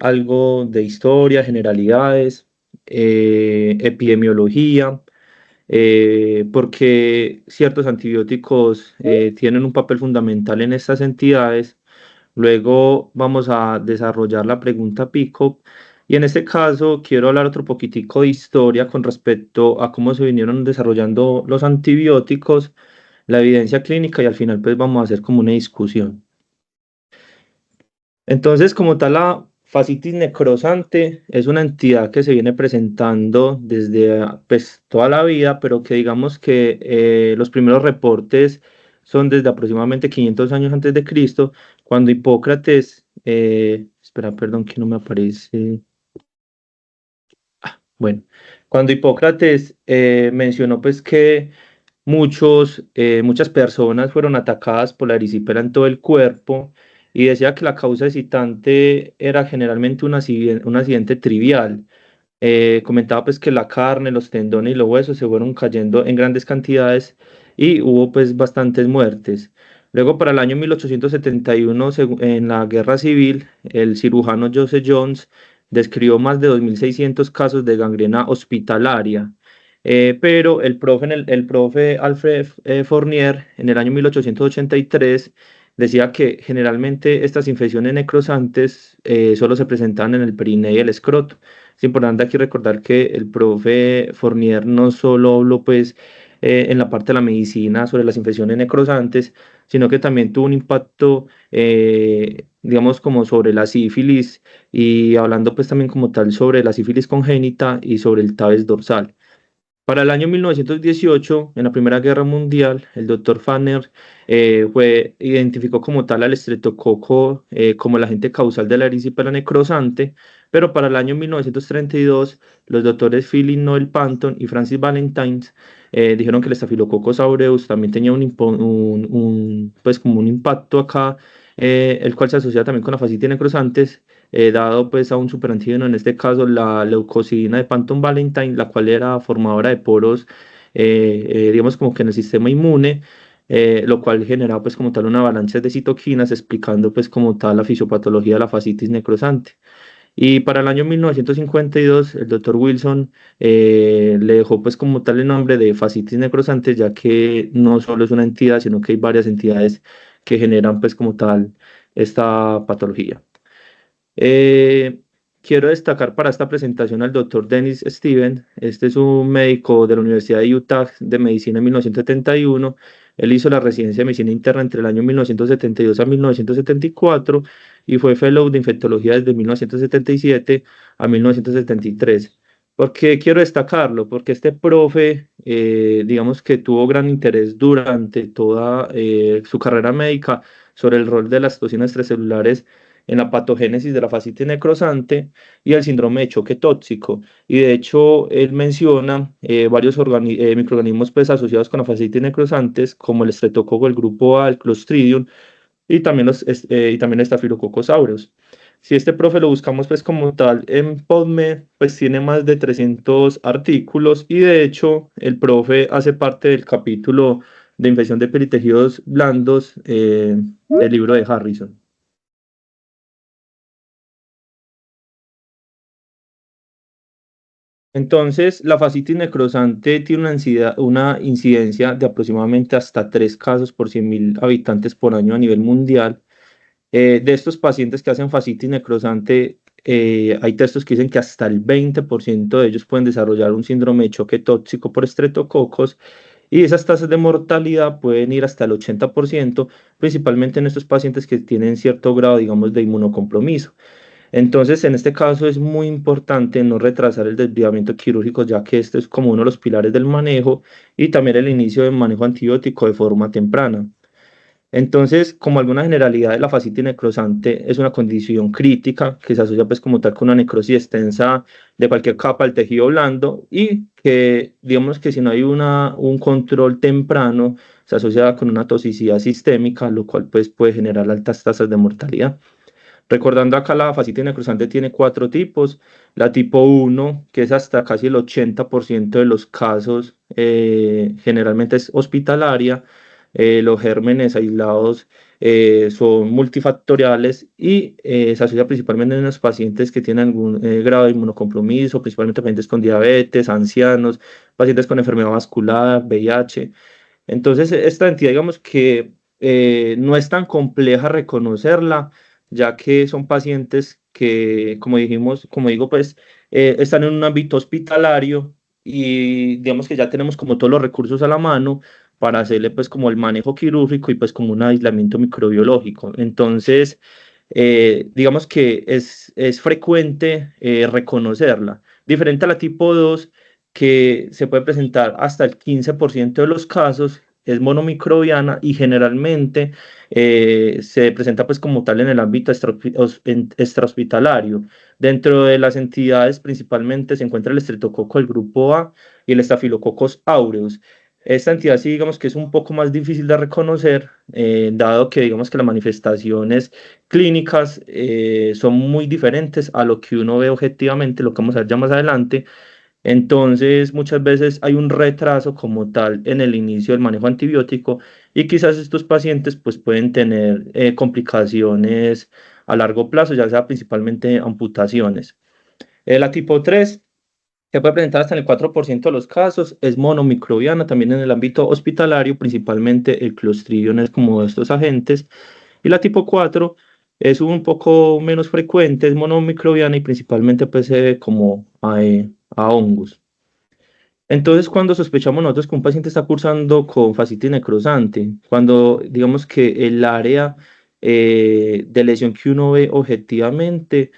algo de historia, generalidades, epidemiología, porque ciertos antibióticos tienen un papel fundamental en estas entidades. Luego vamos a desarrollar la pregunta PICO y en este caso quiero hablar otro poquitico de historia con respecto a cómo se vinieron desarrollando los antibióticos, la evidencia clínica y al final pues vamos a hacer como una discusión. Entonces, como tal, la fascitis necrosante es una entidad que se viene presentando desde pues, toda la vida, pero que digamos que los primeros reportes son desde aproximadamente 500 años antes de Cristo, cuando Hipócrates, espera, perdón, que no me aparece. Bueno, cuando Hipócrates mencionó pues que muchas personas fueron atacadas por la erisipela en todo el cuerpo y decía que la causa excitante era generalmente un accidente trivial. Comentaba pues que la carne, los tendones y los huesos se fueron cayendo en grandes cantidades y hubo pues bastantes muertes. Luego para el año 1871, en la Guerra Civil, el cirujano Joseph Jones describió más de 2.600 casos de gangrena hospitalaria. Pero el profe Alfred Fournier en el año 1883 decía que generalmente estas infecciones necrosantes solo se presentaban en el perineo y el escroto. Es importante aquí recordar que el profe Fournier no solo habló pues en la parte de la medicina sobre las infecciones necrosantes, sino que también tuvo un impacto, digamos, como sobre la sífilis y hablando pues también como tal sobre la sífilis congénita y sobre el tabes dorsal. Para el año 1918, en la Primera Guerra Mundial, el doctor Fanner identificó como tal al estreptococo como el agente causal de la erisipela necrosante, pero para el año 1932, los doctores Philip Noel Panton y Francis Valentine dijeron que el Staphylococcus aureus también tenía pues como un impacto acá, el cual se asocia también con la fascitis necrosantes, dado pues a un superantígeno, en este caso la leucocidina de Panton Valentine, la cual era formadora de poros, digamos como que en el sistema inmune, lo cual generaba pues como tal una avalancha de citoquinas, explicando pues como tal la fisiopatología de la fascitis necrosante. Y para el año 1952, el doctor Wilson le dejó pues como tal el nombre de fascitis necrosante, ya que no solo es una entidad, sino que hay varias entidades que generan pues como tal esta patología. Eh, Quiero destacar para esta presentación al doctor Dennis Steven. Este es un médico de la Universidad de Utah de Medicina en 1971. Él hizo la residencia de medicina interna entre el año 1972 a 1974 y fue fellow de infectología desde 1977 a 1973. ¿Por qué quiero destacarlo? Porque este profe, digamos que tuvo gran interés durante toda su carrera médica sobre el rol de las toxinas extracelulares en la patogénesis de la fascitis necrosante y el síndrome de choque tóxico. Y de hecho, él menciona varios microorganismos pues, asociados con la fascitis necrosantes, como el estreptococo, el grupo A, el Clostridium, y también, y también el Staphylococcus aureus. Si este profe lo buscamos pues como tal en PubMed, pues tiene más de 300 artículos y de hecho el profe hace parte del capítulo de infección de peritejidos blandos del libro de Harrison. Entonces, la fascitis necrosante tiene una incidencia de aproximadamente hasta 3 casos por 100.000 habitantes por año a nivel mundial. De estos pacientes que hacen fascitis necrosante, hay textos que dicen que hasta el 20% de ellos pueden desarrollar un síndrome de choque tóxico por estreptococos y esas tasas de mortalidad pueden ir hasta el 80%, principalmente en estos pacientes que tienen cierto grado, digamos, de inmunocompromiso. Entonces, en este caso es muy importante no retrasar el desviamiento quirúrgico, ya que este es como uno de los pilares del manejo y también el inicio del manejo antibiótico de forma temprana. Entonces, como alguna generalidad de la fascitis necrosante es una condición crítica que se asocia pues como tal con una necrosis extensa de cualquier capa del tejido blando y que digamos que si no hay un control temprano se asocia con una toxicidad sistémica, lo cual pues puede generar altas tasas de mortalidad. Recordando acá, la fascitis necrosante tiene 4 tipos. La tipo 1, que es hasta casi el 80% de los casos, generalmente es hospitalaria. los gérmenes aislados son multifactoriales y se asocia principalmente en los pacientes que tienen algún grado de inmunocompromiso, principalmente pacientes con diabetes, ancianos, pacientes con enfermedad vascular, VIH. Entonces, esta entidad, digamos que no es tan compleja reconocerla, ya que son pacientes que, como dijimos, como digo, pues están en un ámbito hospitalario y digamos que ya tenemos como todos los recursos a la mano para hacerle pues como el manejo quirúrgico y pues como un aislamiento microbiológico. Entonces, digamos que es frecuente reconocerla. Diferente a la tipo 2 que se puede presentar hasta el 15% de los casos, es monomicrobiana y generalmente se presenta pues como tal en el ámbito extrahospitalario. Dentro de las entidades principalmente se encuentra el estreptococo del grupo A y el Staphylococcus aureus. Esta entidad sí digamos que es un poco más difícil de reconocer, dado que digamos que las manifestaciones clínicas son muy diferentes a lo que uno ve objetivamente, lo que vamos a ver ya más adelante. Entonces, muchas veces hay un retraso como tal en el inicio del manejo antibiótico y quizás estos pacientes pues pueden tener complicaciones a largo plazo, ya sea principalmente amputaciones. La tipo 3 que puede presentar hasta en el 4% de los casos, es monomicrobiana, también en el ámbito hospitalario, principalmente el Clostridium es como de estos agentes, y la tipo 4 es un poco menos frecuente, es monomicrobiana y principalmente pues se ve como a hongos. Entonces, cuando sospechamos nosotros que un paciente está cursando con fascitis necrosante, cuando digamos que el área de lesión que uno ve objetivamente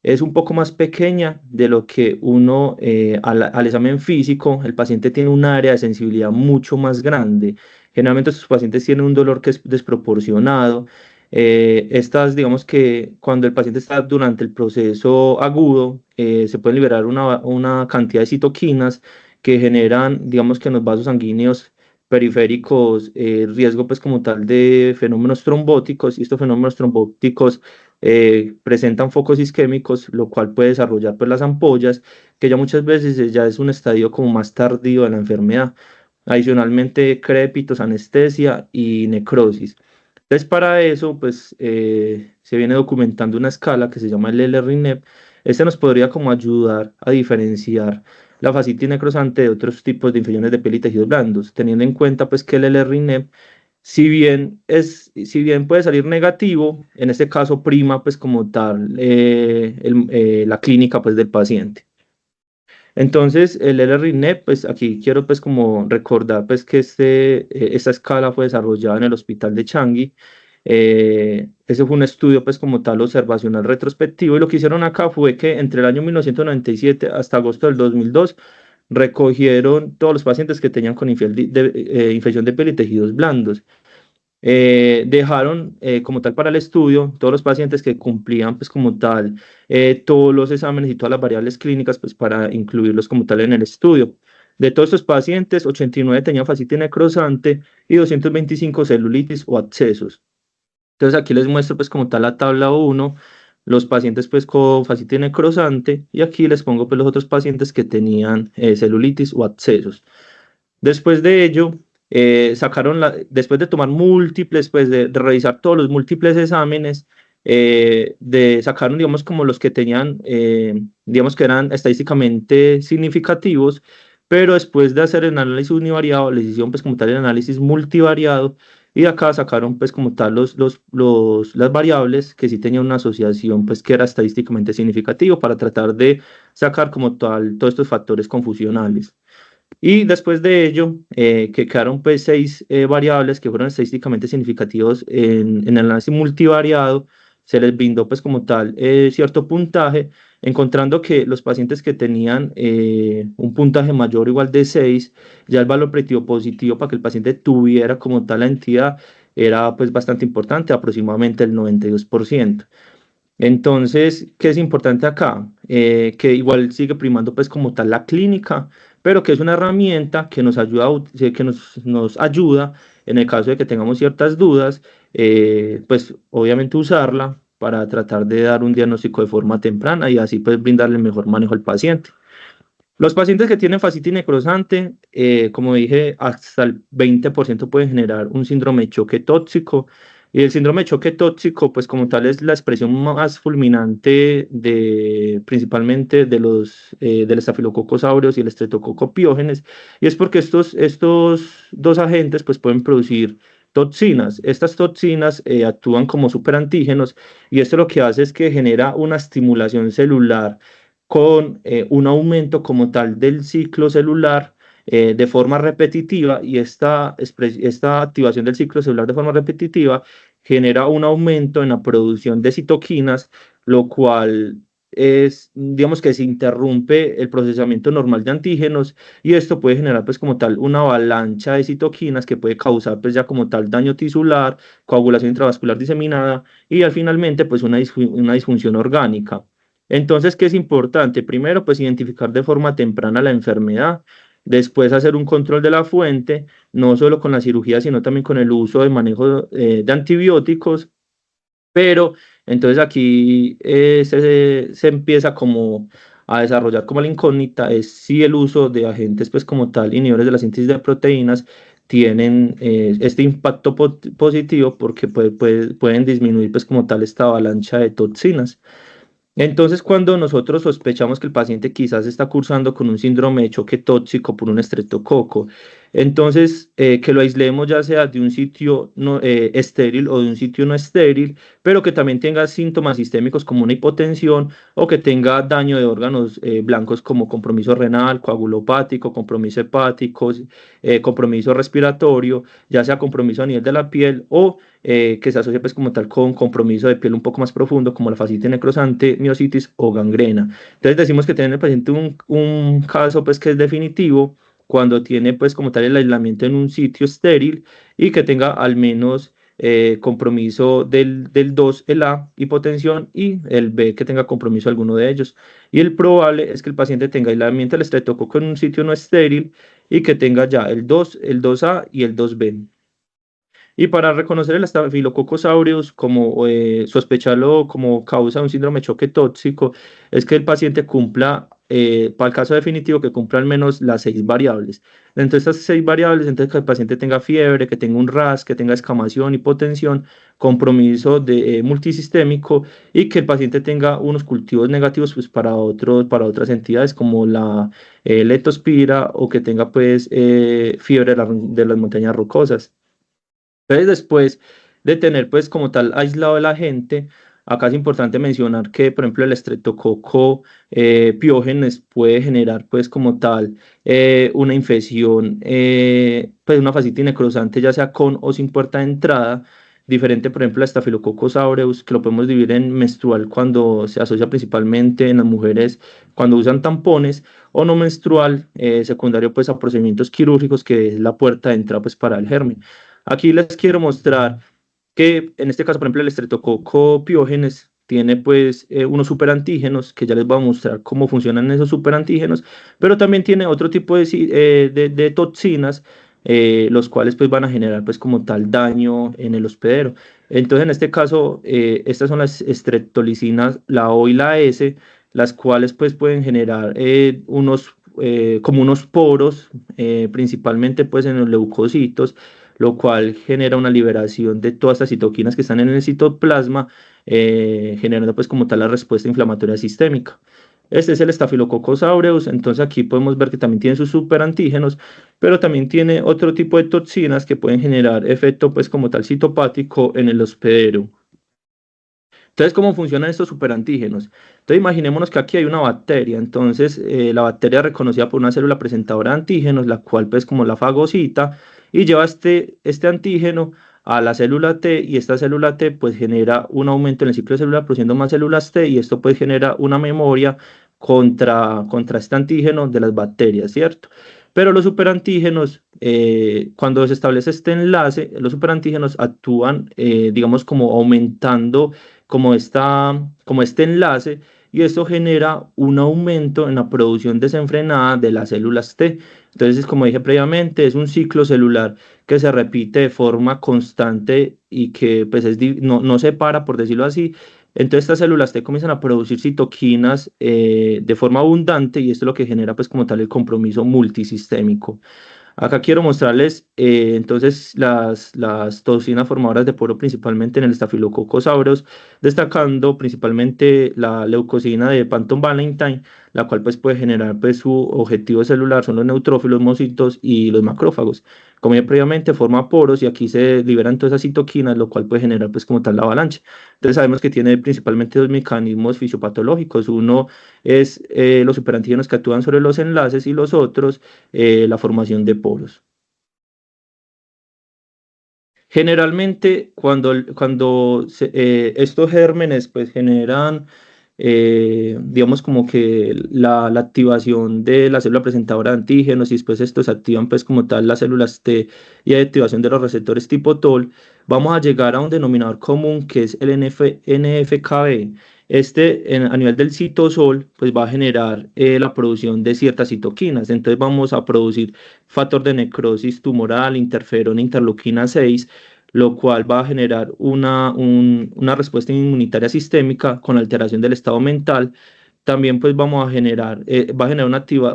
es un poco más pequeña de lo que uno al examen físico, el paciente tiene un área de sensibilidad mucho más grande. Generalmente estos pacientes tienen un dolor que es desproporcionado. Estas, digamos que cuando el paciente está durante el proceso agudo, se pueden liberar una cantidad de citoquinas que generan, digamos que en los vasos sanguíneos periféricos, riesgo pues como tal de fenómenos trombóticos, y estos fenómenos trombóticos presentan focos isquémicos, lo cual puede desarrollar pues las ampollas, que ya muchas veces ya es un estadio como más tardío de la enfermedad. Adicionalmente, crépitos, anestesia y necrosis. Entonces, para eso, pues, se viene documentando una escala que se llama el LRINEP. Este nos podría como ayudar a diferenciar la fascitis necrosante de otros tipos de infecciones de piel y tejidos blandos, teniendo en cuenta pues que el LRINEP si bien puede salir negativo, en este caso prima pues como tal la clínica pues del paciente. Entonces el LRINEP, pues aquí quiero pues como recordar pues que esta escala fue desarrollada en el hospital de Changi. Ese fue un estudio pues como tal observacional retrospectivo y lo que hicieron acá fue que entre el año 1997 hasta agosto del 2002 recogieron todos los pacientes que tenían con infección de piel y tejidos blandos. Dejaron como tal para el estudio todos los pacientes que cumplían pues como tal todos los exámenes y todas las variables clínicas pues para incluirlos como tal en el estudio. De todos estos pacientes, 89 tenían fascitis necrosante y 225 celulitis o abscesos. Entonces aquí les muestro pues como tal la tabla 1, los pacientes pues con fascitis necrosante y aquí les pongo pues los otros pacientes que tenían celulitis o abscesos. Después de ello, después de tomar múltiples, pues de revisar todos los múltiples exámenes, sacaron, digamos, como los que tenían, digamos, que eran estadísticamente significativos, pero después de hacer el análisis univariado, les hicieron, pues, como tal, el análisis multivariado, y de acá sacaron, pues, como tal, las variables que sí tenían una asociación, pues, que era estadísticamente significativo para tratar de sacar, como tal, todos estos factores confusionales. Y después de ello, que quedaron pues 6 variables que fueron estadísticamente significativos en el análisis multivariado, se les brindó pues como tal cierto puntaje, encontrando que los pacientes que tenían un puntaje mayor o igual de 6, ya el valor predictivo positivo para que el paciente tuviera como tal la entidad era pues bastante importante, aproximadamente el 92%. Entonces, ¿qué es importante acá? Que igual sigue primando pues como tal la clínica, pero que es una herramienta que nos ayuda, nos ayuda en el caso de que tengamos ciertas dudas, pues obviamente usarla para tratar de dar un diagnóstico de forma temprana y así pues brindarle el mejor manejo al paciente. Los pacientes que tienen fascitis necrosante, como dije, hasta el 20% pueden generar un síndrome de choque tóxico. Y el síndrome de choque tóxico, pues como tal, es la expresión más fulminante de principalmente del Staphylococcus aureus y el Streptococcus pyogenes. Y es porque estos dos agentes pues pueden producir toxinas. Estas toxinas actúan como superantígenos y esto lo que hace es que genera una estimulación celular con un aumento como tal del ciclo celular de forma repetitiva, y esta activación del ciclo celular de forma repetitiva genera un aumento en la producción de citoquinas, lo cual es, digamos que se interrumpe el procesamiento normal de antígenos, y esto puede generar pues como tal una avalancha de citoquinas que puede causar pues ya como tal daño tisular, coagulación intravascular diseminada y al finalmente pues una disfunción orgánica. Entonces, ¿qué es importante? Primero, pues identificar de forma temprana la enfermedad, después hacer un control de la fuente, no solo con la cirugía, sino también con el uso de manejo de antibióticos, pero entonces aquí se empieza como a desarrollar como la incógnita, es si el uso de agentes pues como tal, inhibidores de la síntesis de proteínas, tienen este impacto positivo porque pueden disminuir pues como tal esta avalancha de toxinas. Entonces, cuando nosotros sospechamos que el paciente quizás está cursando con un síndrome de choque tóxico por un estreptococo, entonces que lo aislemos ya sea de un sitio estéril o de un sitio no estéril, pero que también tenga síntomas sistémicos como una hipotensión o que tenga daño de órganos blancos como compromiso renal, coagulopático, compromiso hepático, compromiso respiratorio, ya sea compromiso a nivel de la piel o que se asocia pues como tal con compromiso de piel un poco más profundo como la fascitis necrosante, miositis o gangrena. Entonces decimos que tiene en el paciente un caso pues que es definitivo cuando tiene pues como tal el aislamiento en un sitio estéril y que tenga al menos compromiso del 2, el A, hipotensión, y el B, que tenga compromiso alguno de ellos. Y el probable es que el paciente tenga aislamiento del estreptococo en un sitio no estéril y que tenga ya el 2A y el 2B. Y para reconocer el Staphylococcus aureus como sospecharlo como causa de un síndrome de choque tóxico, es que el paciente cumpla, para el caso definitivo, que cumpla al menos las 6 variables. Dentro de estas 6 variables, entonces que el paciente tenga fiebre, que tenga un RAS, que tenga escamación, hipotensión, compromiso multisistémico, y que el paciente tenga unos cultivos negativos pues, para otras entidades como la leptospira, o que tenga pues fiebre de las montañas rocosas. Entonces, después de tener pues como tal aislado el agente, acá es importante mencionar que, por ejemplo, el estreptococo piógenes puede generar pues como tal una infección, pues una fascitis necrosante, ya sea con o sin puerta de entrada, diferente, por ejemplo, a Staphylococcus aureus, que lo podemos dividir en menstrual cuando se asocia principalmente en las mujeres cuando usan tampones, o no menstrual, secundario pues a procedimientos quirúrgicos, que es la puerta de entrada pues para el germen. Aquí les quiero mostrar que en este caso, por ejemplo, el estreptococo piógenes tiene pues unos superantígenos, que ya les voy a mostrar cómo funcionan esos superantígenos, pero también tiene otro tipo de toxinas, los cuales pues van a generar pues como tal daño en el hospedero. Entonces, en este caso, estas son las estreptolicinas, la O y la S, las cuales pues pueden generar como unos poros, principalmente pues en los leucocitos, lo cual genera una liberación de todas estas citoquinas que están en el citoplasma, generando pues como tal la respuesta inflamatoria sistémica. Este es el Staphylococcus aureus, entonces aquí podemos ver que también tiene sus superantígenos, pero también tiene otro tipo de toxinas que pueden generar efecto pues como tal citopático en el hospedero. Entonces, ¿cómo funcionan estos superantígenos? Entonces, imaginémonos que aquí hay una bacteria. Entonces, la bacteria es reconocida por una célula presentadora de antígenos, la cual pues como la fagocita, y lleva este antígeno a la célula T, y esta célula T pues genera un aumento en el ciclo celular produciendo más células T, y esto pues genera una memoria contra este antígeno de las bacterias, ¿cierto? Pero los superantígenos, cuando se establece este enlace, los superantígenos actúan, digamos, como aumentando como este enlace, y esto genera un aumento en la producción desenfrenada de las células T. Entonces, como dije previamente, es un ciclo celular que se repite de forma constante y que pues no se para, por decirlo así, Entonces estas células T comienzan a producir citoquinas de forma abundante y esto es lo que genera pues como tal el compromiso multisistémico. Acá quiero mostrarles entonces las toxinas formadoras de poro principalmente en el Staphylococcus aureus, destacando principalmente la leucocina de Panton Valentine, la cual pues puede generar pues su objetivo celular, son los neutrófilos, mocitos y los macrófagos. Como ya previamente forma poros y aquí se liberan todas esas citoquinas, lo cual puede generar pues como tal la avalancha. Entonces sabemos que tiene principalmente dos mecanismos fisiopatológicos. Uno es los superantígenos que actúan sobre los enlaces y los otros la formación de poros. Generalmente, cuando estos gérmenes pues generan, digamos como que la activación de la célula presentadora de antígenos y después estos activan pues como tal las células T y activación de los receptores tipo TOL, vamos a llegar a un denominador común que es el NF-κB. A nivel del citosol, pues va a generar la producción de ciertas citoquinas. Entonces vamos a producir factor de necrosis tumoral, interferón, interleuquina 6, lo cual va a generar una respuesta inmunitaria sistémica con alteración del estado mental. También pues va a generar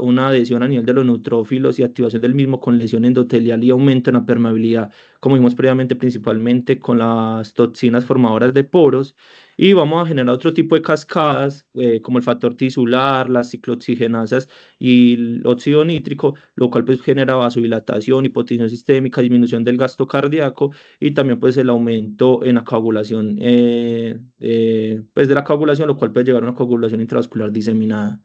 una adhesión a nivel de los neutrófilos y activación del mismo con lesión endotelial y aumento en la permeabilidad, como vimos previamente, principalmente con las toxinas formadoras de poros. Y vamos a generar otro tipo de cascadas, como el factor tisular, las ciclooxigenasas y el óxido nítrico, lo cual pues genera vasodilatación, hipotensión sistémica, disminución del gasto cardíaco y también pues el aumento en la coagulación, pues de la coagulación, lo cual puede llevar a una coagulación intravascular diseminada.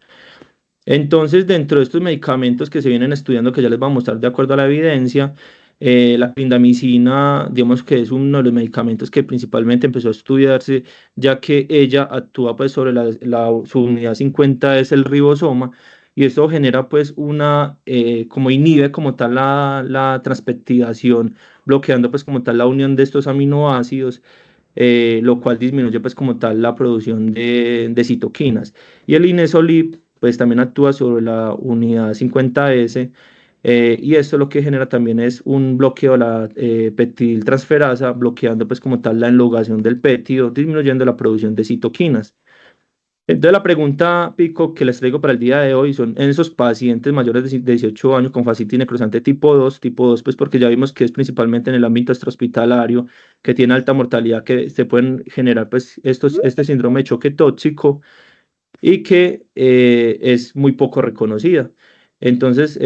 Entonces, dentro de estos medicamentos que se vienen estudiando, que ya les voy a mostrar de acuerdo a la evidencia, la clindamicina, digamos que es uno de los medicamentos que principalmente empezó a estudiarse, ya que ella actúa pues sobre su unidad 50 es el ribosoma, y esto genera pues como inhibe como tal la transpeptidación, bloqueando pues como tal la unión de estos aminoácidos, lo cual disminuye pues como tal la producción de citoquinas. Y el inesolip pues también actúa sobre la unidad 50S, y esto lo que genera también es un bloqueo de la peptidiltransferasa, bloqueando pues como tal la enlogación del péptido, disminuyendo la producción de citoquinas. Entonces la pregunta, Pico, que les traigo para el día de hoy son en esos pacientes mayores de 18 años con fascitis necrosante tipo 2 pues porque ya vimos que es principalmente en el ámbito extrahospitalario, que tiene alta mortalidad, que se pueden generar pues este síndrome de choque tóxico y que es muy poco reconocida. Entonces,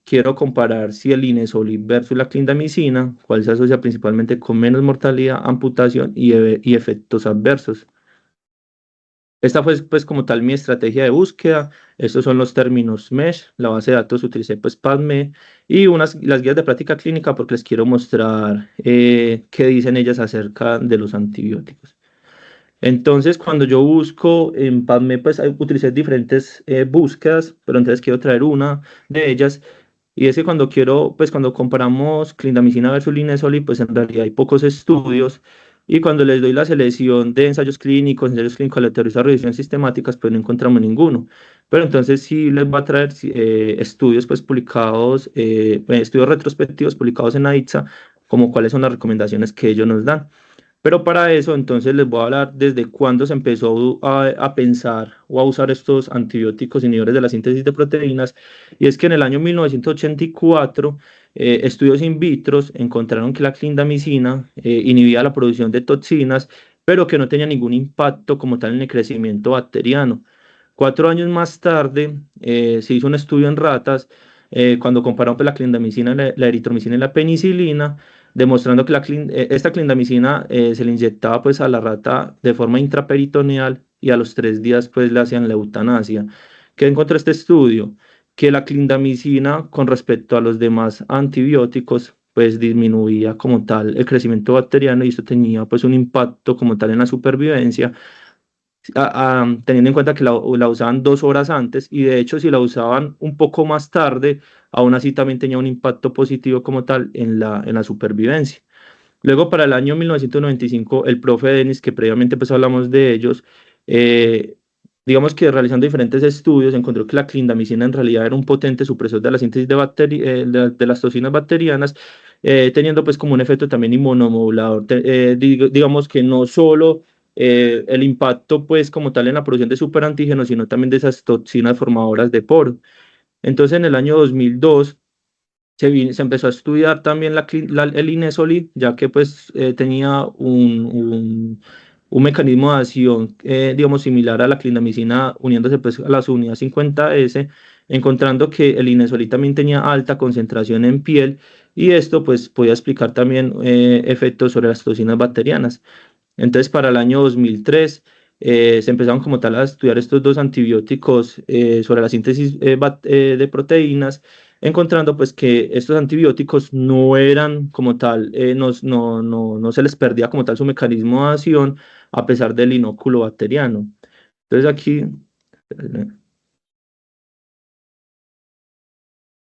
quiero comparar si el Inesolib versus la clindamicina, cuál se asocia principalmente con menos mortalidad, amputación y efectos adversos. Esta fue pues como tal mi estrategia de búsqueda. Estos son los términos MESH, la base de datos utilicé pues PubMed y las guías de práctica clínica porque les quiero mostrar qué dicen ellas acerca de los antibióticos. Entonces, cuando yo busco en PubMed, pues utilicé diferentes búsquedas, pero entonces quiero traer una de ellas. Y es que cuando comparamos clindamicina versus linezolid, pues en realidad hay pocos estudios. Y cuando les doy la selección de ensayos clínicos aleatorios a revisiones sistemáticas, pues no encontramos ninguno. Pero entonces sí les va a traer estudios pues publicados, estudios retrospectivos publicados en AITSA, como cuáles son las recomendaciones que ellos nos dan. Pero para eso, entonces les voy a hablar desde cuándo se empezó a pensar o a usar estos antibióticos inhibidores de la síntesis de proteínas. Y es que en el año 1984, estudios in vitro encontraron que la clindamicina inhibía la producción de toxinas, pero que no tenía ningún impacto como tal en el crecimiento bacteriano. 4 años más tarde, se hizo un estudio en ratas, cuando compararon pues, la clindamicina, la eritromicina y la penicilina, demostrando que esta clindamicina se le inyectaba pues a la rata de forma intraperitoneal y a los 3 días pues le hacían la eutanasia. ¿Qué encontró este estudio? Que la clindamicina con respecto a los demás antibióticos pues disminuía como tal el crecimiento bacteriano y esto tenía pues un impacto como tal en la supervivencia, teniendo en cuenta que la usaban 2 horas antes y de hecho si la usaban un poco más tarde, aún así también tenía un impacto positivo como tal en la supervivencia. Luego para el año 1995 el profe Denis, que previamente pues hablamos de ellos, eh, digamos que realizando diferentes estudios encontró que la clindamicina en realidad era un potente supresor de la síntesis de las toxinas bacterianas, teniendo pues como un efecto también inmunomodulador, digamos que no solo el impacto pues como tal en la producción de superantígenos, sino también de esas toxinas formadoras de poro. Entonces en el año 2002 se empezó a estudiar también el Inesolid, ya que pues tenía un mecanismo de acción, digamos, similar a la clindamicina, uniéndose pues a la subunidad 50S, encontrando que el Inesolid también tenía alta concentración en piel y esto pues podía explicar también efectos sobre las toxinas bacterianas. Entonces, para el año 2003 se empezaron como tal a estudiar estos dos antibióticos sobre la síntesis de proteínas, encontrando pues que estos antibióticos no eran como tal, no se les perdía como tal su mecanismo de acción a pesar del inóculo bacteriano. Entonces aquí,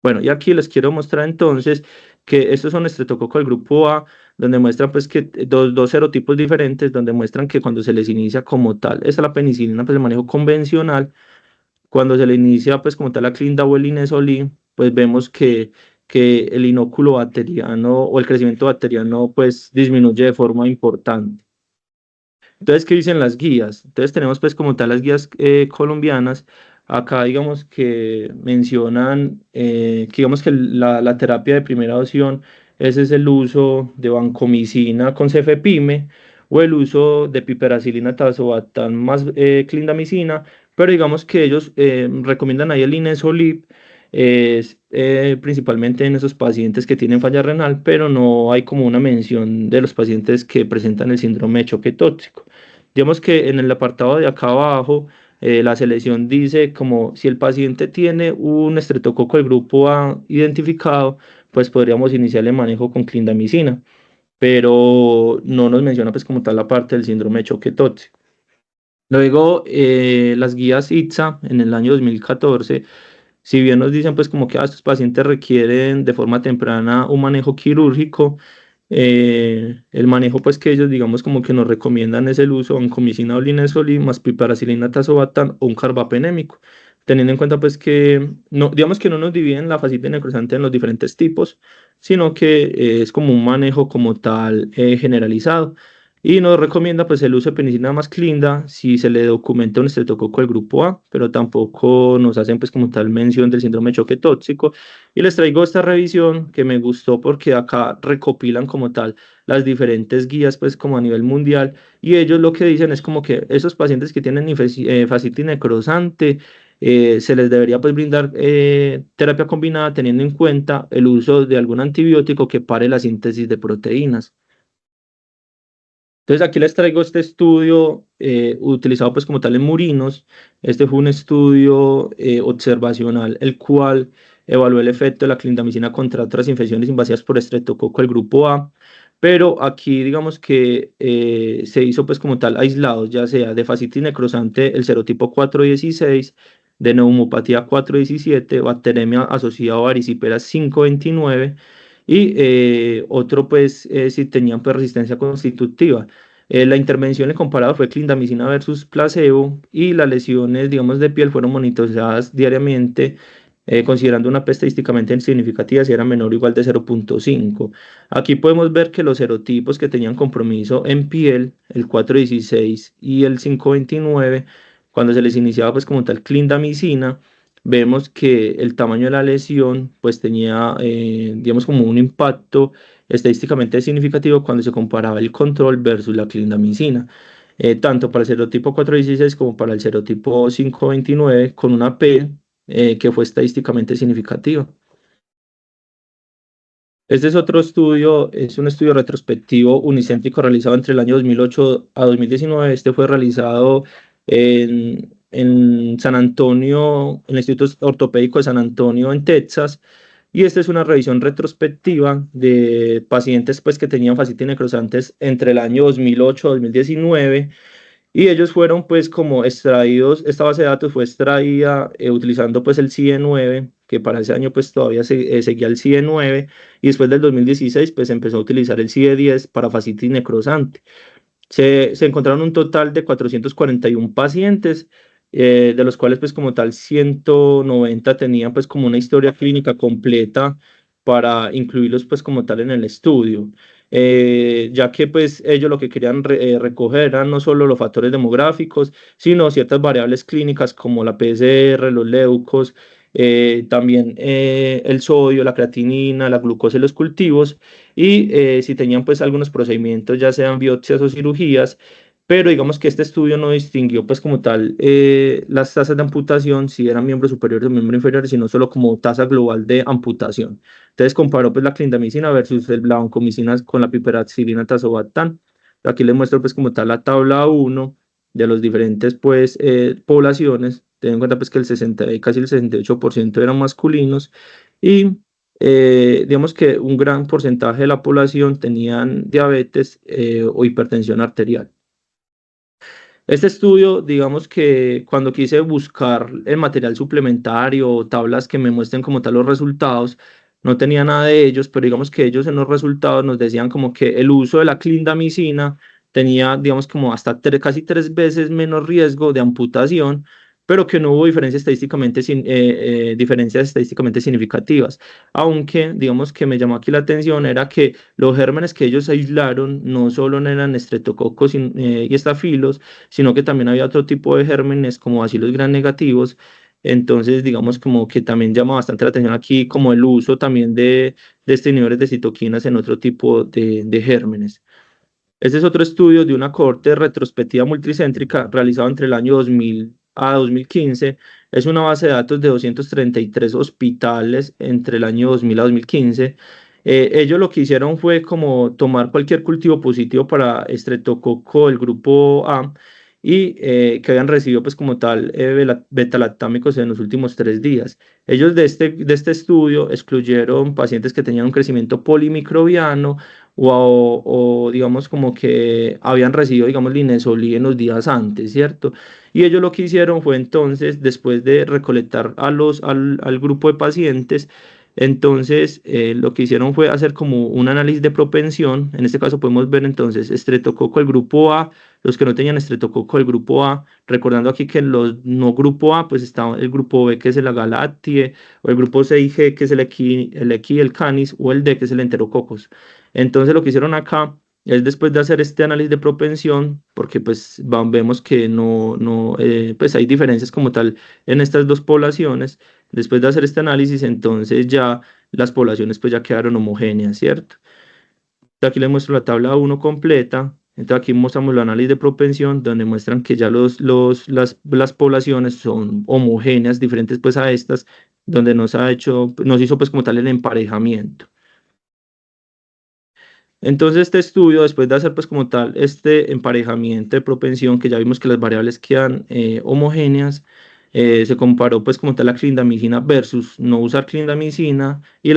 bueno, y aquí les quiero mostrar entonces que estos son estreptococo del grupo A, donde muestran pues que dos serotipos diferentes, donde muestran que cuando se les inicia como tal, esta es la penicilina, pues de manejo convencional, cuando se le inicia pues como tal la clinda o el inesolí, pues vemos que el inóculo bacteriano o el crecimiento bacteriano pues disminuye de forma importante. Entonces, ¿qué dicen las guías? Entonces tenemos pues como tal las guías colombianas. Acá digamos que mencionan que digamos que la terapia de primera opción ese es el uso de vancomicina con cefepime o el uso de piperacilina tazobactam más clindamicina, pero digamos que ellos recomiendan ahí el inesolib principalmente en esos pacientes que tienen falla renal, pero no hay como una mención de los pacientes que presentan el síndrome de choque tóxico. Digamos que en el apartado de acá abajo, la selección dice como si el paciente tiene un estreptococo del grupo A identificado, pues podríamos iniciar el manejo con clindamicina, pero no nos menciona pues como tal la parte del síndrome de choque tóxico. Luego, las guías ITSA en el año 2014, si bien nos dicen pues como que estos pacientes requieren de forma temprana un manejo quirúrgico, el manejo pues que ellos digamos como que nos recomiendan es el uso de vancomicina o linezolid más piperacilina tazobactam o un carbapenémico, teniendo en cuenta pues que no, digamos que no nos dividen la fascitis necrosante en los diferentes tipos, sino que es como un manejo como tal generalizado. Y nos recomienda pues el uso de penicilina más clinda si se le documenta un estreptococo del grupo A, pero tampoco nos hacen pues como tal mención del síndrome de choque tóxico. Y les traigo esta revisión que me gustó porque acá recopilan como tal las diferentes guías pues como a nivel mundial y ellos lo que dicen es como que esos pacientes que tienen fascitis necrosante se les debería pues brindar terapia combinada teniendo en cuenta el uso de algún antibiótico que pare la síntesis de proteínas. Entonces aquí les traigo este estudio utilizado pues como tal en murinos. Este fue un estudio observacional el cual evaluó el efecto de la clindamicina contra otras infecciones invasivas por estreptococo del grupo A. Pero aquí digamos que se hizo pues como tal aislados, ya sea de fascitis necrosante el serotipo 416, de neumopatía 417, bacteremia asociada a varicipera 529 y otro pues si tenían pues, resistencia constitutiva. La intervención en comparado fue clindamicina versus placebo y las lesiones, digamos, de piel fueron monitorizadas diariamente, considerando una P estadísticamente significativa si era menor o igual de 0.5. Aquí podemos ver que los serotipos que tenían compromiso en piel, el 416 y el 529, cuando se les iniciaba pues como tal clindamicina, vemos que el tamaño de la lesión pues tenía, digamos, como un impacto estadísticamente significativo cuando se comparaba el control versus la clindamicina, tanto para el serotipo 416 como para el serotipo 529 con una P que fue estadísticamente significativa. Este es otro estudio, es un estudio retrospectivo unicéntrico realizado entre el año 2008 a 2019. Este fue realizado en San Antonio, en el Instituto Ortopédico de San Antonio, en Texas. Y esta es una revisión retrospectiva de pacientes pues, que tenían fascitis necrosantes entre el año 2008 a 2019 y ellos fueron pues como extraídos, esta base de datos fue extraída utilizando pues el CIE9, que para ese año pues todavía seguía el CIE9, y después del 2016 pues empezó a utilizar el CIE10 para fascitis necrosante. Se encontraron un total de 441 pacientes, de los cuales pues como tal 190 tenían pues como una historia clínica completa para incluirlos pues como tal en el estudio. ya que pues ellos lo que querían recoger eran no solo los factores demográficos, sino ciertas variables clínicas como la PCR, los leucos, también el sodio, la creatinina, la glucosa y los cultivos, y si tenían pues algunos procedimientos, ya sean biopsias o cirugías, pero digamos que este estudio no distinguió pues como tal las tasas de amputación, si eran miembros superiores o miembros inferiores, sino solo como tasa global de amputación. Entonces comparó pues la clindamicina versus el vancomicina con la piperacilina tazobactam. Aquí les muestro pues como tal la tabla 1 de los diferentes pues poblaciones. Ten en cuenta pues que casi el 68% eran masculinos y digamos que un gran porcentaje de la población tenían diabetes o hipertensión arterial. Este estudio, digamos que cuando quise buscar el material suplementario o tablas que me muestren como tal los resultados, no tenía nada de ellos, pero digamos que ellos en los resultados nos decían como que el uso de la clindamicina tenía, digamos, como hasta casi 3 veces menos riesgo de amputación, pero que no hubo diferencias estadísticamente significativas. Aunque, digamos, que me llamó aquí la atención era que los gérmenes que ellos aislaron no solo eran estreptococos y estafilos, sino que también había otro tipo de gérmenes como bacilos gram negativos. Entonces, digamos como que también llama bastante la atención aquí como el uso también de extinguidores de citoquinas en otro tipo de gérmenes. Este es otro estudio de una cohorte retrospectiva multicéntrica realizado entre el año 2000 a 2015. Es una base de datos de 233 hospitales entre el año 2000 a 2015. Ellos lo que hicieron fue como tomar cualquier cultivo positivo para estreptococo del grupo A y que habían recibido pues como tal betalactámicos en los últimos 3 días. Ellos de este estudio excluyeron pacientes que tenían un crecimiento polimicrobiano o digamos como que habían recibido, digamos, linezolid en los días antes, ¿cierto? Y ellos lo que hicieron fue entonces, después de recolectar al grupo de pacientes, entonces lo que hicieron fue hacer como un análisis de propensión. En este caso podemos ver entonces estreptococo del grupo A, los que no tenían estreptococo del grupo A, recordando aquí que en los no grupo A pues estaba el grupo B que es el Agalactiae, o el grupo C y G que es el Canis, o el D que es el Enterococos. Entonces lo que hicieron acá es después de hacer este análisis de propensión, porque pues vemos que pues hay diferencias como tal en estas dos poblaciones. Después de hacer este análisis, entonces ya las poblaciones pues ya quedaron homogéneas, ¿cierto? Aquí les muestro la tabla 1 completa. Entonces aquí mostramos el análisis de propensión, donde muestran que ya las poblaciones son homogéneas, diferentes pues a estas, donde nos hizo pues como tal el emparejamiento. Entonces este estudio, después de hacer pues como tal este emparejamiento de propensión, que ya vimos que las variables quedan homogéneas, se comparó pues como tal la clindamicina versus no usar clindamicina y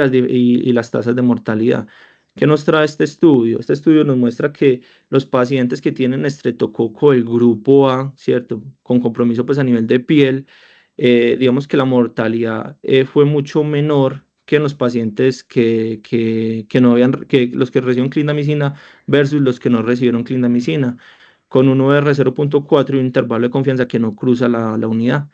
las tasas de mortalidad. ¿Qué nos trae este estudio? Este estudio nos muestra que los pacientes que tienen estreptococo del grupo A, ¿cierto? Con compromiso pues a nivel de piel, digamos que la mortalidad fue mucho menor que en los pacientes que no habían, que los que recibieron clindamicina versus los que no recibieron clindamicina, con un UR 0.4 y un intervalo de confianza que no cruza la unidad.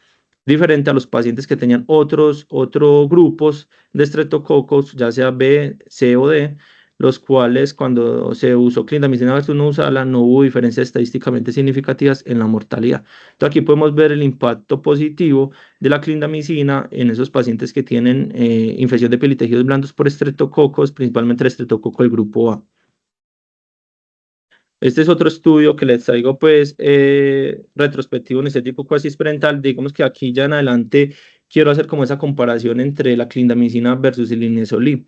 Diferente a los pacientes que tenían otros grupos de estreptococos, ya sea B, C o D, los cuales cuando se usó clindamicina versus no usarla, no hubo diferencias estadísticamente significativas en la mortalidad. Entonces aquí podemos ver el impacto positivo de la clindamicina en esos pacientes que tienen infección de piel y tejidos blandos por estreptococos, principalmente el estreptococo del grupo A. Este es otro estudio que les traigo, pues, retrospectivo anestésico cuasi experimental. Digamos que aquí ya en adelante quiero hacer como esa comparación entre la clindamicina versus el linezolid.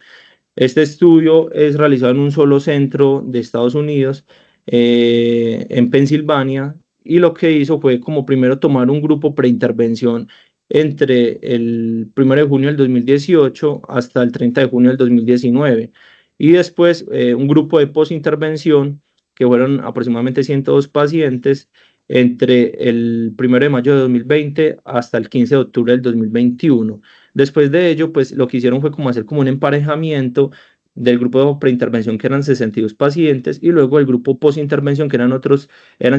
Este estudio es realizado en un solo centro de Estados Unidos, en Pensilvania, y lo que hizo fue como primero tomar un grupo preintervención entre el 1 de junio del 2018 hasta el 30 de junio del 2019, y después un grupo de posintervención que fueron aproximadamente 102 pacientes entre el 1 de mayo de 2020 hasta el 15 de octubre del 2021. Después de ello, pues lo que hicieron fue como hacer como un emparejamiento del grupo de preintervención, que eran 62 pacientes, y luego el grupo postintervención, que eran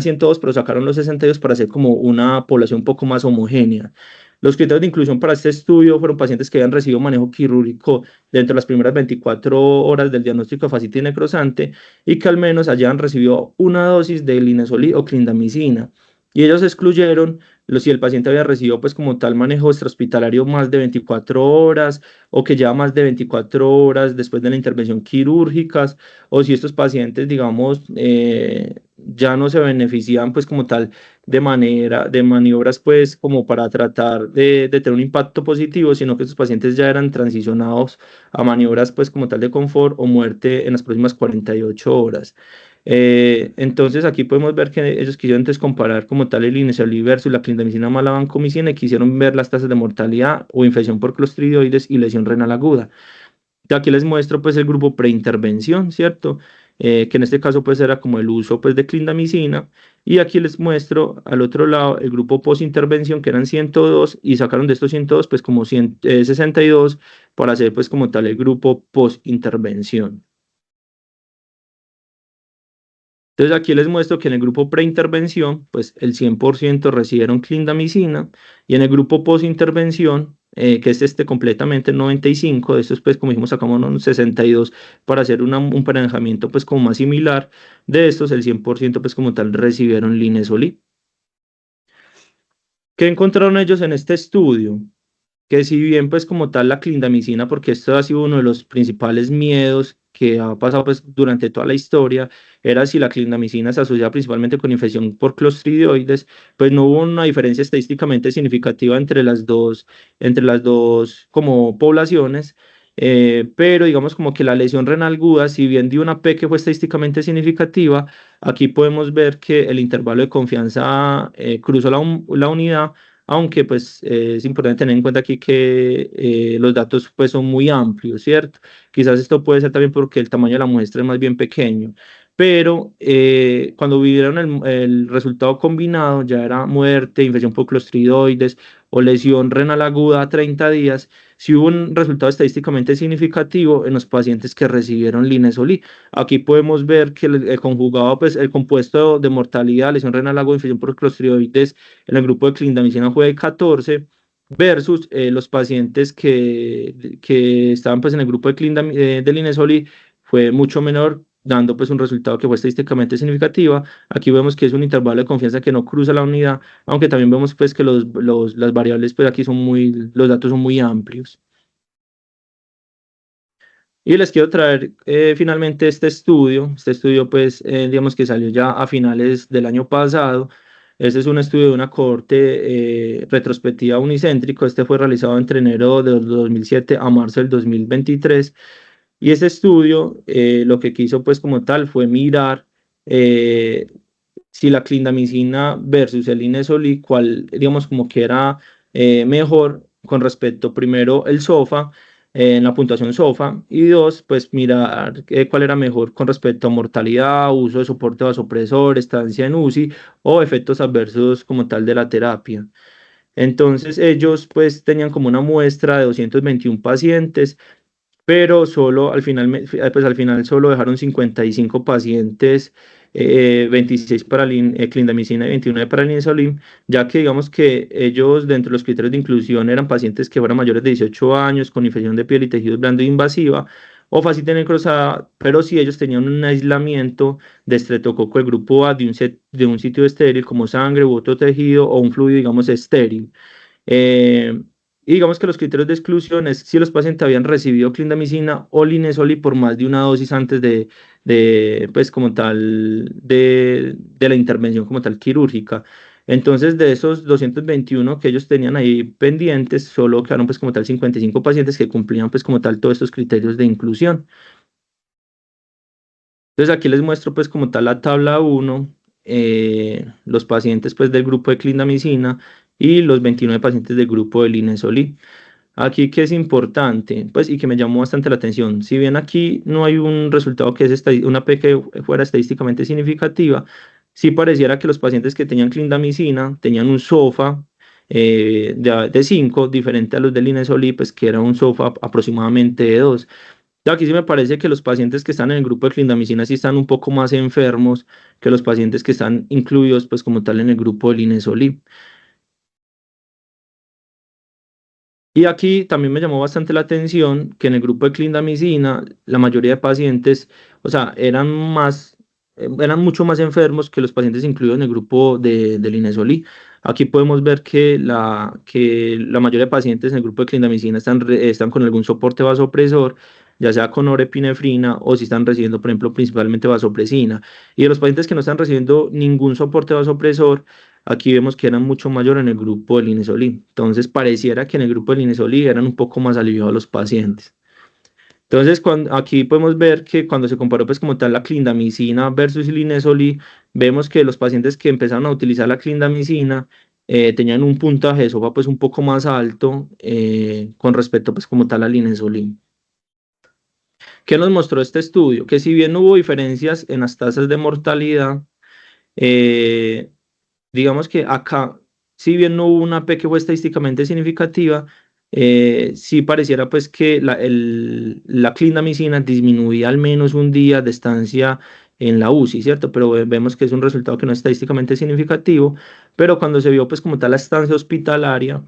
102, pero sacaron los 62 para hacer como una población un poco más homogénea. Los criterios de inclusión para este estudio fueron pacientes que habían recibido manejo quirúrgico dentro de las primeras 24 horas del diagnóstico de fascitis necrosante y que al menos hayan recibido una dosis de linezolid o clindamicina. Y ellos excluyeron si el paciente había recibido pues como tal manejo extrahospitalario más de 24 horas o que lleva más de 24 horas después de la intervención quirúrgica, o si estos pacientes, digamos, ya no se benefician pues como tal de maniobras pues como para tratar de tener un impacto positivo, sino que estos pacientes ya eran transicionados a maniobras pues como tal de confort o muerte en las próximas 48 horas. Entonces aquí podemos ver que ellos quisieron entonces comparar como tal el Linezolid versus la clindamicina mala vancomicina y quisieron ver las tasas de mortalidad o infección por clostridioides y lesión renal aguda. Aquí les muestro pues el grupo preintervención, ¿cierto? Que en este caso pues era como el uso pues de clindamicina, y aquí les muestro al otro lado el grupo postintervención que eran 102 y sacaron de estos 102 pues como 62 para hacer pues como tal el grupo postintervención. Entonces aquí les muestro que en el grupo preintervención, pues el 100% recibieron clindamicina, y en el grupo postintervención, que es este completamente el 95, de estos pues como dijimos sacamos unos 62 para hacer un emparejamiento pues como más similar, de estos el 100% pues como tal recibieron linezolid. ¿Qué encontraron ellos en este estudio? Que si bien pues como tal la clindamicina, porque esto ha sido uno de los principales miedos que ha pasado pues durante toda la historia, era si la clindamicina se asocia principalmente con infección por clostridioides, pues no hubo una diferencia estadísticamente significativa entre las dos como poblaciones, pero digamos como que la lesión renal aguda, si bien dio una P que fue estadísticamente significativa, aquí podemos ver que el intervalo de confianza cruzó la unidad, aunque pues es importante tener en cuenta aquí que los datos pues son muy amplios, ¿cierto? Quizás esto puede ser también porque el tamaño de la muestra es más bien pequeño, pero cuando vieron el resultado combinado, ya era muerte, infección por clostridioides o lesión renal aguda a 30 días, sí hubo un resultado estadísticamente significativo en los pacientes que recibieron linezolid. Aquí podemos ver que el conjugado, pues el compuesto de mortalidad, lesión renal aguda, infección por clostridioides en el grupo de clindamicina fue de 14 versus los pacientes que estaban pues en el grupo de linezolid fue mucho menor, dando pues un resultado que fue estadísticamente significativa. Aquí vemos que es un intervalo de confianza que no cruza la unidad, aunque también vemos pues que las variables pues aquí son los datos son muy amplios. Y les quiero traer finalmente este estudio pues digamos que salió ya a finales del año pasado. Este es un estudio de una cohorte retrospectiva unicéntrico. Este fue realizado entre enero de 2007 a marzo del 2023. Y ese estudio lo que quiso pues como tal fue mirar eh, si la clindamicina versus el Linezolid, cuál digamos como que era mejor con respecto primero el SOFA, en la puntuación SOFA, y dos, pues mirar cuál era mejor con respecto a mortalidad, uso de soporte vasopresor, estancia en UCI o efectos adversos como tal de la terapia. Entonces ellos pues tenían como una muestra de 221 pacientes, pero solo al final, pues al final solo dejaron 55 pacientes, 26 para clindamicina y 29 para linezolid, ya que digamos que ellos dentro de los criterios de inclusión eran pacientes que fueran mayores de 18 años con infección de piel y tejidos blandos invasiva o fascitis necrosada, pero si ellos tenían un aislamiento de estreptococo del grupo A de un sitio estéril como sangre u otro tejido o un fluido digamos estéril. Eh, y digamos que los criterios de exclusión es si los pacientes habían recibido clindamicina o linezolid por más de una dosis antes pues como tal, de la intervención como tal quirúrgica. Entonces, de esos 221 que ellos tenían ahí pendientes, solo quedaron pues como tal 55 pacientes que cumplían pues como tal todos estos criterios de inclusión. Entonces, aquí les muestro pues como tal la tabla 1, los pacientes pues del grupo de clindamicina y los 29 pacientes del grupo de linezolid. Aquí que es importante, pues, y que me llamó bastante la atención, si bien aquí no hay un resultado que es una P que fuera estadísticamente significativa, sí pareciera que los pacientes que tenían clindamicina tenían un SOFA de 5, diferente a los del linezolid, pues que era un SOFA aproximadamente de 2. Aquí sí me parece que los pacientes que están en el grupo de clindamicina sí están un poco más enfermos que los pacientes que están incluidos, pues como tal, en el grupo de linezolid. Y aquí también me llamó bastante la atención que en el grupo de clindamicina, la mayoría de pacientes, o sea, eran mucho más enfermos que los pacientes incluidos en el grupo del Inesolí. Aquí podemos ver que la mayoría de pacientes en el grupo de clindamicina están con algún soporte vasopresor, ya sea con norepinefrina o si están recibiendo, por ejemplo, principalmente vasopresina. Y de los pacientes que no están recibiendo ningún soporte vasopresor, aquí vemos que eran mucho mayor en el grupo del Inesolí. Entonces, pareciera que en el grupo del Inesolí eran un poco más aliviados los pacientes. Entonces, aquí podemos ver que cuando se comparó pues como tal la clindamicina versus el Inesolí, vemos que los pacientes que empezaron a utilizar la clindamicina tenían un puntaje de SOFA pues un poco más alto con respecto pues como tal al Inesolí. ¿Qué nos mostró este estudio? Que si bien no hubo diferencias en las tasas de mortalidad, eh, digamos que acá, si bien no hubo una P que fue estadísticamente significativa, sí pareciera pues que la clindamicina disminuía al menos un día de estancia en la UCI, ¿cierto? Pero vemos que es un resultado que no es estadísticamente significativo, pero cuando se vio pues como tal la estancia hospitalaria,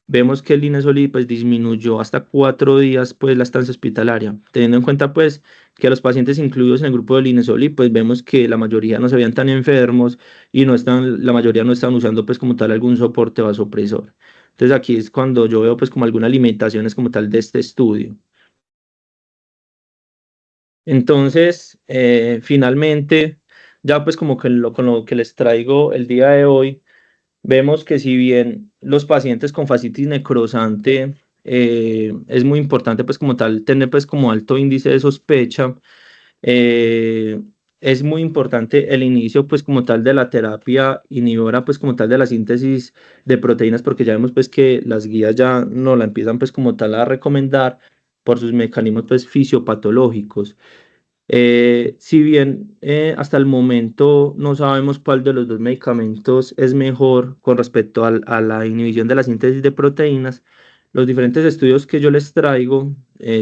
vemos que el Linesol pues disminuyó hasta 4 días pues la estancia hospitalaria, teniendo en cuenta pues que los pacientes incluidos en el grupo del Linesol pues vemos que la mayoría no se veían tan enfermos y la mayoría no estaban usando pues como tal algún soporte vasopresor. Entonces aquí es cuando yo veo pues como algunas limitaciones como tal de este estudio. Entonces, finalmente, ya pues como que con lo que les traigo el día de hoy, vemos que si bien los pacientes con fascitis necrosante es muy importante pues como tal tener pues como alto índice de sospecha, eh, es muy importante el inicio pues como tal de la terapia inhibidora pues como tal de la síntesis de proteínas porque ya vemos pues que las guías ya no la empiezan pues como tal a recomendar por sus mecanismos pues fisiopatológicos. Si bien hasta el momento no sabemos cuál de los dos medicamentos es mejor con respecto a la inhibición de la síntesis de proteínas, los diferentes estudios que yo les traigo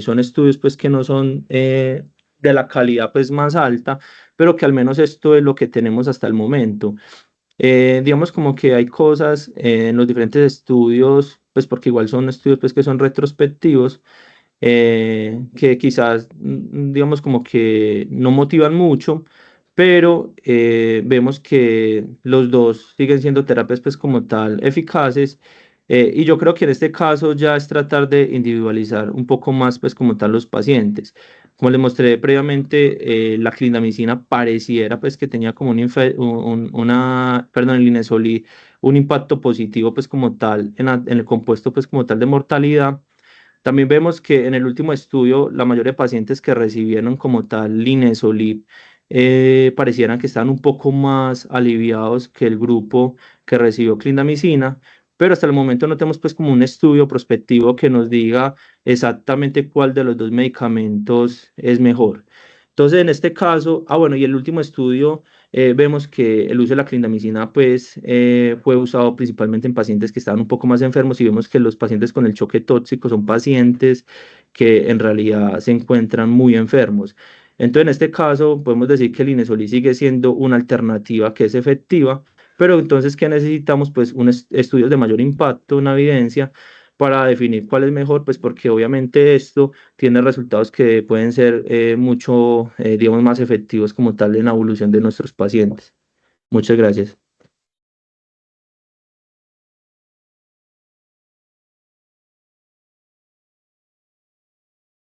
son estudios pues que no son de la calidad pues más alta, pero que al menos esto es lo que tenemos hasta el momento. Digamos como que hay cosas en los diferentes estudios, pues porque igual son estudios pues que son retrospectivos que quizás, digamos, como que no motivan mucho, pero vemos que los dos siguen siendo terapias, pues como tal, eficaces. Y yo creo que en este caso ya es tratar de individualizar un poco más, pues como tal, los pacientes. Como les mostré previamente, la clindamicina pareciera, pues, que tenía como perdón, el Linesol un impacto positivo, pues, como tal, en el compuesto, pues, como tal, de mortalidad. También vemos que en el último estudio la mayoría de pacientes que recibieron como tal linezolid parecieran que estaban un poco más aliviados que el grupo que recibió clindamicina, pero hasta el momento no tenemos pues como un estudio prospectivo que nos diga exactamente cuál de los dos medicamentos es mejor. Entonces, en este caso, bueno, y el último estudio vemos que el uso de la clindamicina pues fue usado principalmente en pacientes que estaban un poco más enfermos y vemos que los pacientes con el choque tóxico son pacientes que en realidad se encuentran muy enfermos. Entonces, en este caso, podemos decir que el Inesolí sigue siendo una alternativa que es efectiva, pero entonces, ¿qué necesitamos? Pues estudios de mayor impacto, una evidencia para definir cuál es mejor, pues porque obviamente esto tiene resultados que pueden ser mucho, digamos, más efectivos como tal en la evolución de nuestros pacientes. Muchas gracias.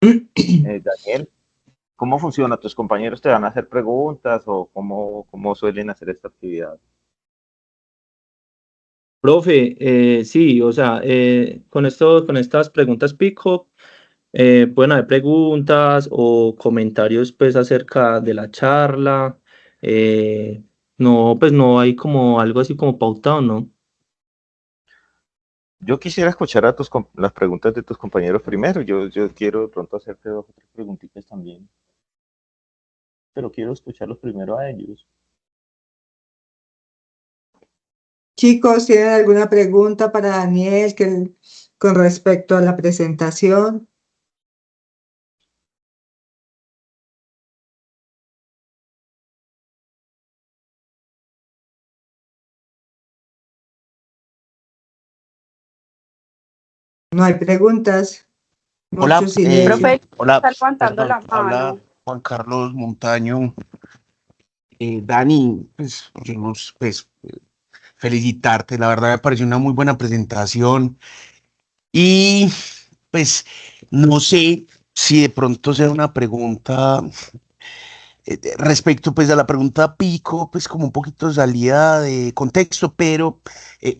Daniel, ¿cómo funciona? ¿Tus compañeros te van a hacer preguntas o cómo suelen hacer esta actividad? Profe, sí, o sea, con estas preguntas pico, pueden haber preguntas o comentarios pues acerca de la charla. No, pues no hay como algo así como pautado, ¿no? Yo quisiera escuchar a las preguntas de tus compañeros primero. Yo quiero de pronto hacerte dos o tres preguntitas también, pero quiero escucharlos primero a ellos. Chicos, ¿tienen alguna pregunta para Daniel con respecto a la presentación? No hay preguntas. Hola, Mucho silencio. Profe, hola, está levantando perdón, la habla mano. Juan Carlos Montaño. Dani, pues, felicitarte, la verdad me pareció una muy buena presentación y pues no sé si de pronto sea una pregunta respecto pues a la pregunta Pico, pues como un poquito salida de contexto, pero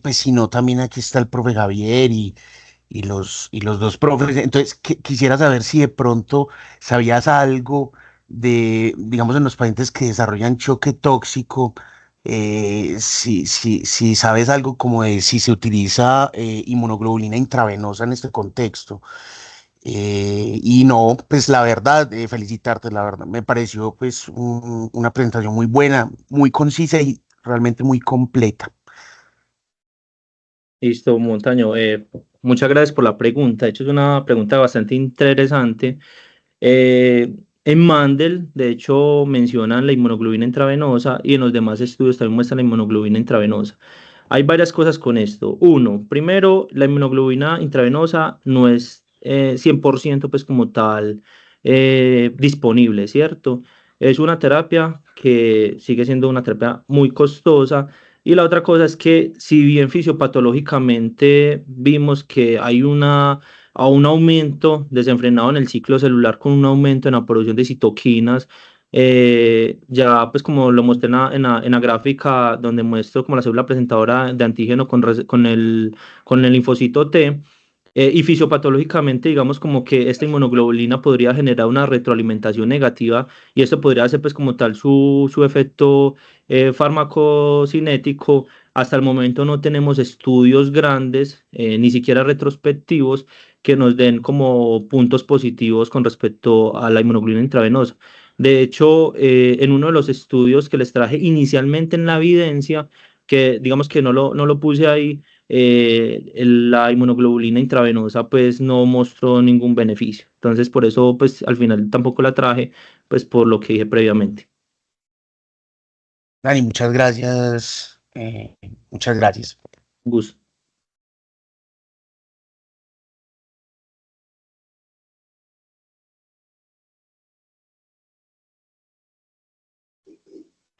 pues si no, también aquí está el profe Javier y los dos profes. Entonces, quisiera saber si de pronto sabías algo de, digamos, en los pacientes que desarrollan choque tóxico, si sabes algo como de si se utiliza inmunoglobulina intravenosa en este contexto. Y no, pues la verdad, felicitarte, la verdad, me pareció pues una presentación muy buena, muy concisa y realmente muy completa. Listo, Montaño. Muchas gracias por la pregunta. De hecho, es una pregunta bastante interesante. En Mandel, de hecho, mencionan la inmunoglobina intravenosa y en los demás estudios también muestran la inmunoglobina intravenosa. Hay varias cosas con esto. Uno, primero, la inmunoglobina intravenosa no es 100% pues como tal disponible, ¿cierto? Es una terapia que sigue siendo una terapia muy costosa. Y la otra cosa es que si bien fisiopatológicamente vimos que hay a un aumento desenfrenado en el ciclo celular con un aumento en la producción de citoquinas. Ya pues como lo mostré en la gráfica donde muestro como la célula presentadora de antígeno con el linfocito T, y fisiopatológicamente, digamos como que esta inmunoglobulina podría generar una retroalimentación negativa y esto podría ser pues como tal su efecto farmacocinético. Hasta el momento no tenemos estudios grandes, ni siquiera retrospectivos, que nos den como puntos positivos con respecto a la inmunoglobulina intravenosa. De hecho, en uno de los estudios que les traje inicialmente en la evidencia, que digamos que no lo puse ahí, la inmunoglobulina intravenosa pues no mostró ningún beneficio. Entonces por eso pues al final tampoco la traje, pues por lo que dije previamente. Dani, muchas gracias. Muchas gracias. Gus.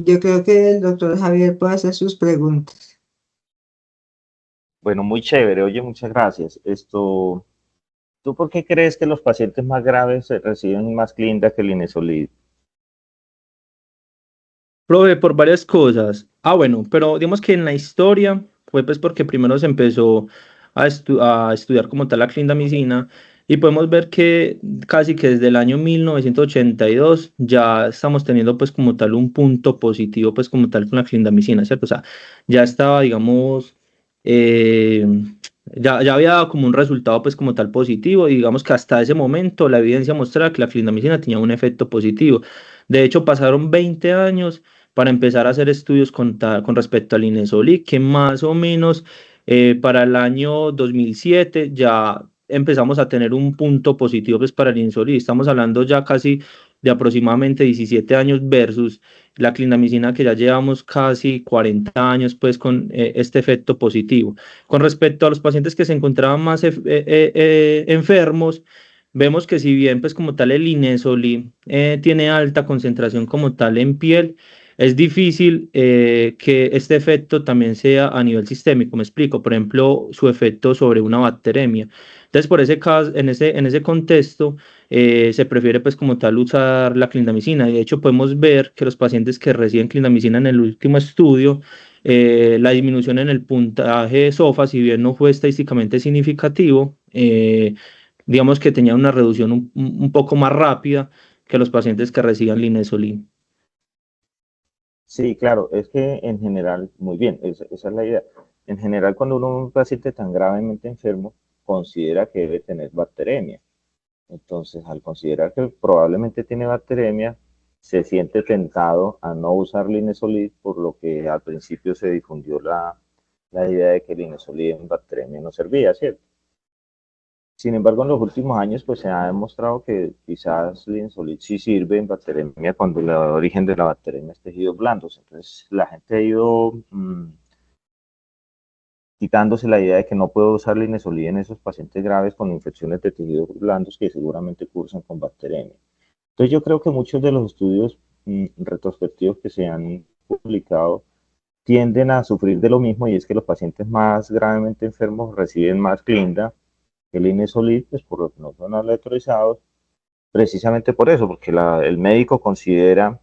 Yo creo que el doctor Javier puede hacer sus preguntas. Bueno, muy chévere. Oye, muchas gracias. ¿Tú por qué crees que los pacientes más graves reciben más clínica que el Inesolid? Profe, por varias cosas. Ah, bueno, pero digamos que en la historia fue pues porque primero se empezó a estudiar como tal la clindamicina y podemos ver que casi que desde el año 1982 ya estamos teniendo pues como tal un punto positivo pues como tal con la clindamicina, ¿cierto? O sea, ya estaba, digamos, eh, ya había dado como un resultado pues como tal positivo y digamos que hasta ese momento la evidencia mostraba que la clindamicina tenía un efecto positivo. De hecho, pasaron 20 años para empezar a hacer estudios con respecto al Inesolí, que más o menos para el año 2007 ya empezamos a tener un punto positivo pues, para el Inesolí. Estamos hablando ya casi de aproximadamente 17 años versus la clindamicina que ya llevamos casi 40 años pues con este efecto positivo. Con respecto a los pacientes que se encontraban más enfermos, vemos que si bien pues como tal el Inesolí tiene alta concentración como tal en piel, es difícil que este efecto también sea a nivel sistémico. Me explico, por ejemplo, su efecto sobre una bacteremia. Entonces, por ese caso, en ese contexto, se prefiere pues como tal usar la clindamicina. Y de hecho, podemos ver que los pacientes que reciben clindamicina en el último estudio, la disminución en el puntaje SOFA, si bien no fue estadísticamente significativo, digamos que tenía una reducción un poco más rápida que los pacientes que reciban linezolid. Sí, claro, es que en general, muy bien, esa es la idea. En general, cuando uno es un paciente tan gravemente enfermo, considera que debe tener bacteremia. Entonces, al considerar que probablemente tiene bacteremia, se siente tentado a no usar Linesolid, por lo que al principio se difundió la idea de que Linesolid en bacteremia no servía, ¿cierto? Sin embargo, en los últimos años, pues se ha demostrado que quizás Linezolid sí sirve en bacteremia cuando el origen de la bacteremia es tejidos blandos. Entonces, la gente ha ido quitándose la idea de que no puedo usar linezolid en esos pacientes graves con infecciones de tejidos blandos que seguramente cursan con bacteremia. Entonces yo creo que muchos de los estudios retrospectivos que se han publicado tienden a sufrir de lo mismo, y es que los pacientes más gravemente enfermos reciben más clinda que el linezolid, pues por lo que no son aleatorizados, precisamente por eso, porque el médico considera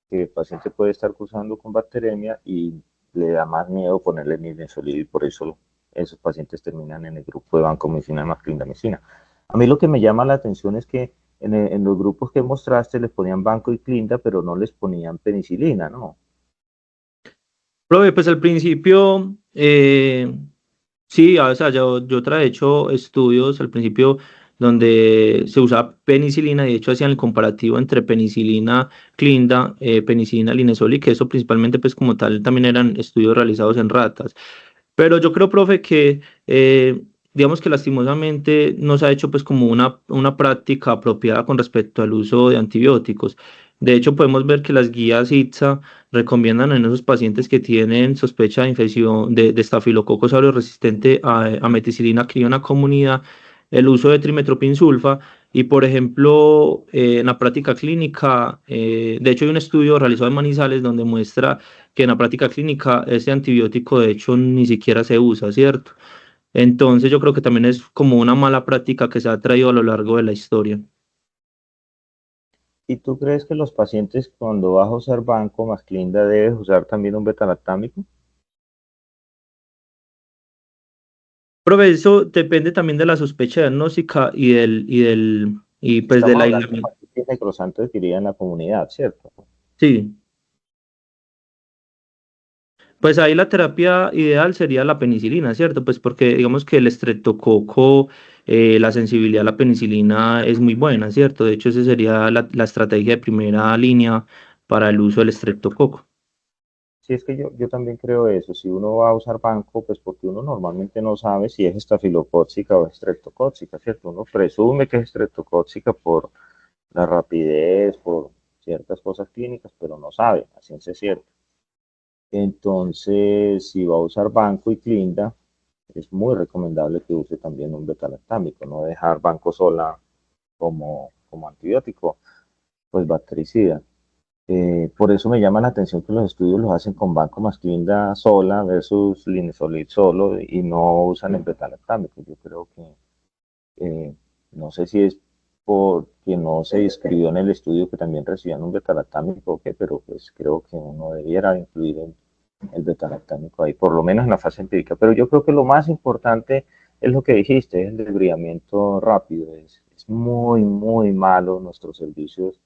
que el paciente puede estar cursando con bacteremia y le da más miedo ponerle linezolid, y por eso esos pacientes terminan en el grupo de vancomicina más clindamicina. A mí lo que me llama la atención es que en los grupos que mostraste les ponían banco y clinda, pero no les ponían penicilina, ¿no? Profe, pues al principio, sí, o sea, yo he hecho estudios al principio donde se usaba penicilina, y de hecho hacían el comparativo entre penicilina clinda, penicilina linezolid, que eso principalmente pues como tal también eran estudios realizados en ratas. Pero yo creo, profe, que digamos que lastimosamente no se ha hecho pues como una práctica apropiada con respecto al uso de antibióticos. De hecho, podemos ver que las guías ITSA recomiendan en esos pacientes que tienen sospecha de infección de estafilococcus aureus resistente a meticilina criona comunidad el uso de trimetoprim sulfa. Y por ejemplo, en la práctica clínica, de hecho hay un estudio realizado en Manizales donde muestra que en la práctica clínica ese antibiótico de hecho ni siquiera se usa, ¿cierto? Entonces yo creo que también es como una mala práctica que se ha traído a lo largo de la historia. ¿Y tú crees que los pacientes cuando vas a usar banco más clinda debes usar también un betalactámico? Pero eso depende también de la sospecha diagnóstica y pues del Estamos hablando de aislamiento. pacientes necrosantes adquirida en la comunidad, ¿cierto? Sí. Pues ahí la terapia ideal sería la penicilina, ¿cierto? Pues porque digamos que el estreptococo, la sensibilidad a la penicilina es muy buena, ¿cierto? De hecho, esa sería la estrategia de primera línea para el uso del estreptococo. Sí, es que yo también creo eso. Si uno va a usar banco, pues porque uno normalmente no sabe si es estafilocócica o estreptocócica, ¿cierto? Uno presume que es estreptocócica por la rapidez, por ciertas cosas clínicas, pero no sabe, a ciencia cierta. Entonces, si va a usar banco y clinda, es muy recomendable que use también un betalactámico, no dejar banco sola como antibiótico, pues bactericida. Por eso me llama la atención que los estudios los hacen con banco más clinda sola versus linezolid solo y no usan el betalactámico. Yo creo que, no sé si es porque no se inscribió en el estudio que también recibían un betalactámico o qué, pero pues creo que uno debiera incluir el betalactámico ahí, por lo menos en la fase empírica. Pero yo creo que lo más importante es lo que dijiste, es el desbridamiento rápido. Es muy, muy malo nuestros servicios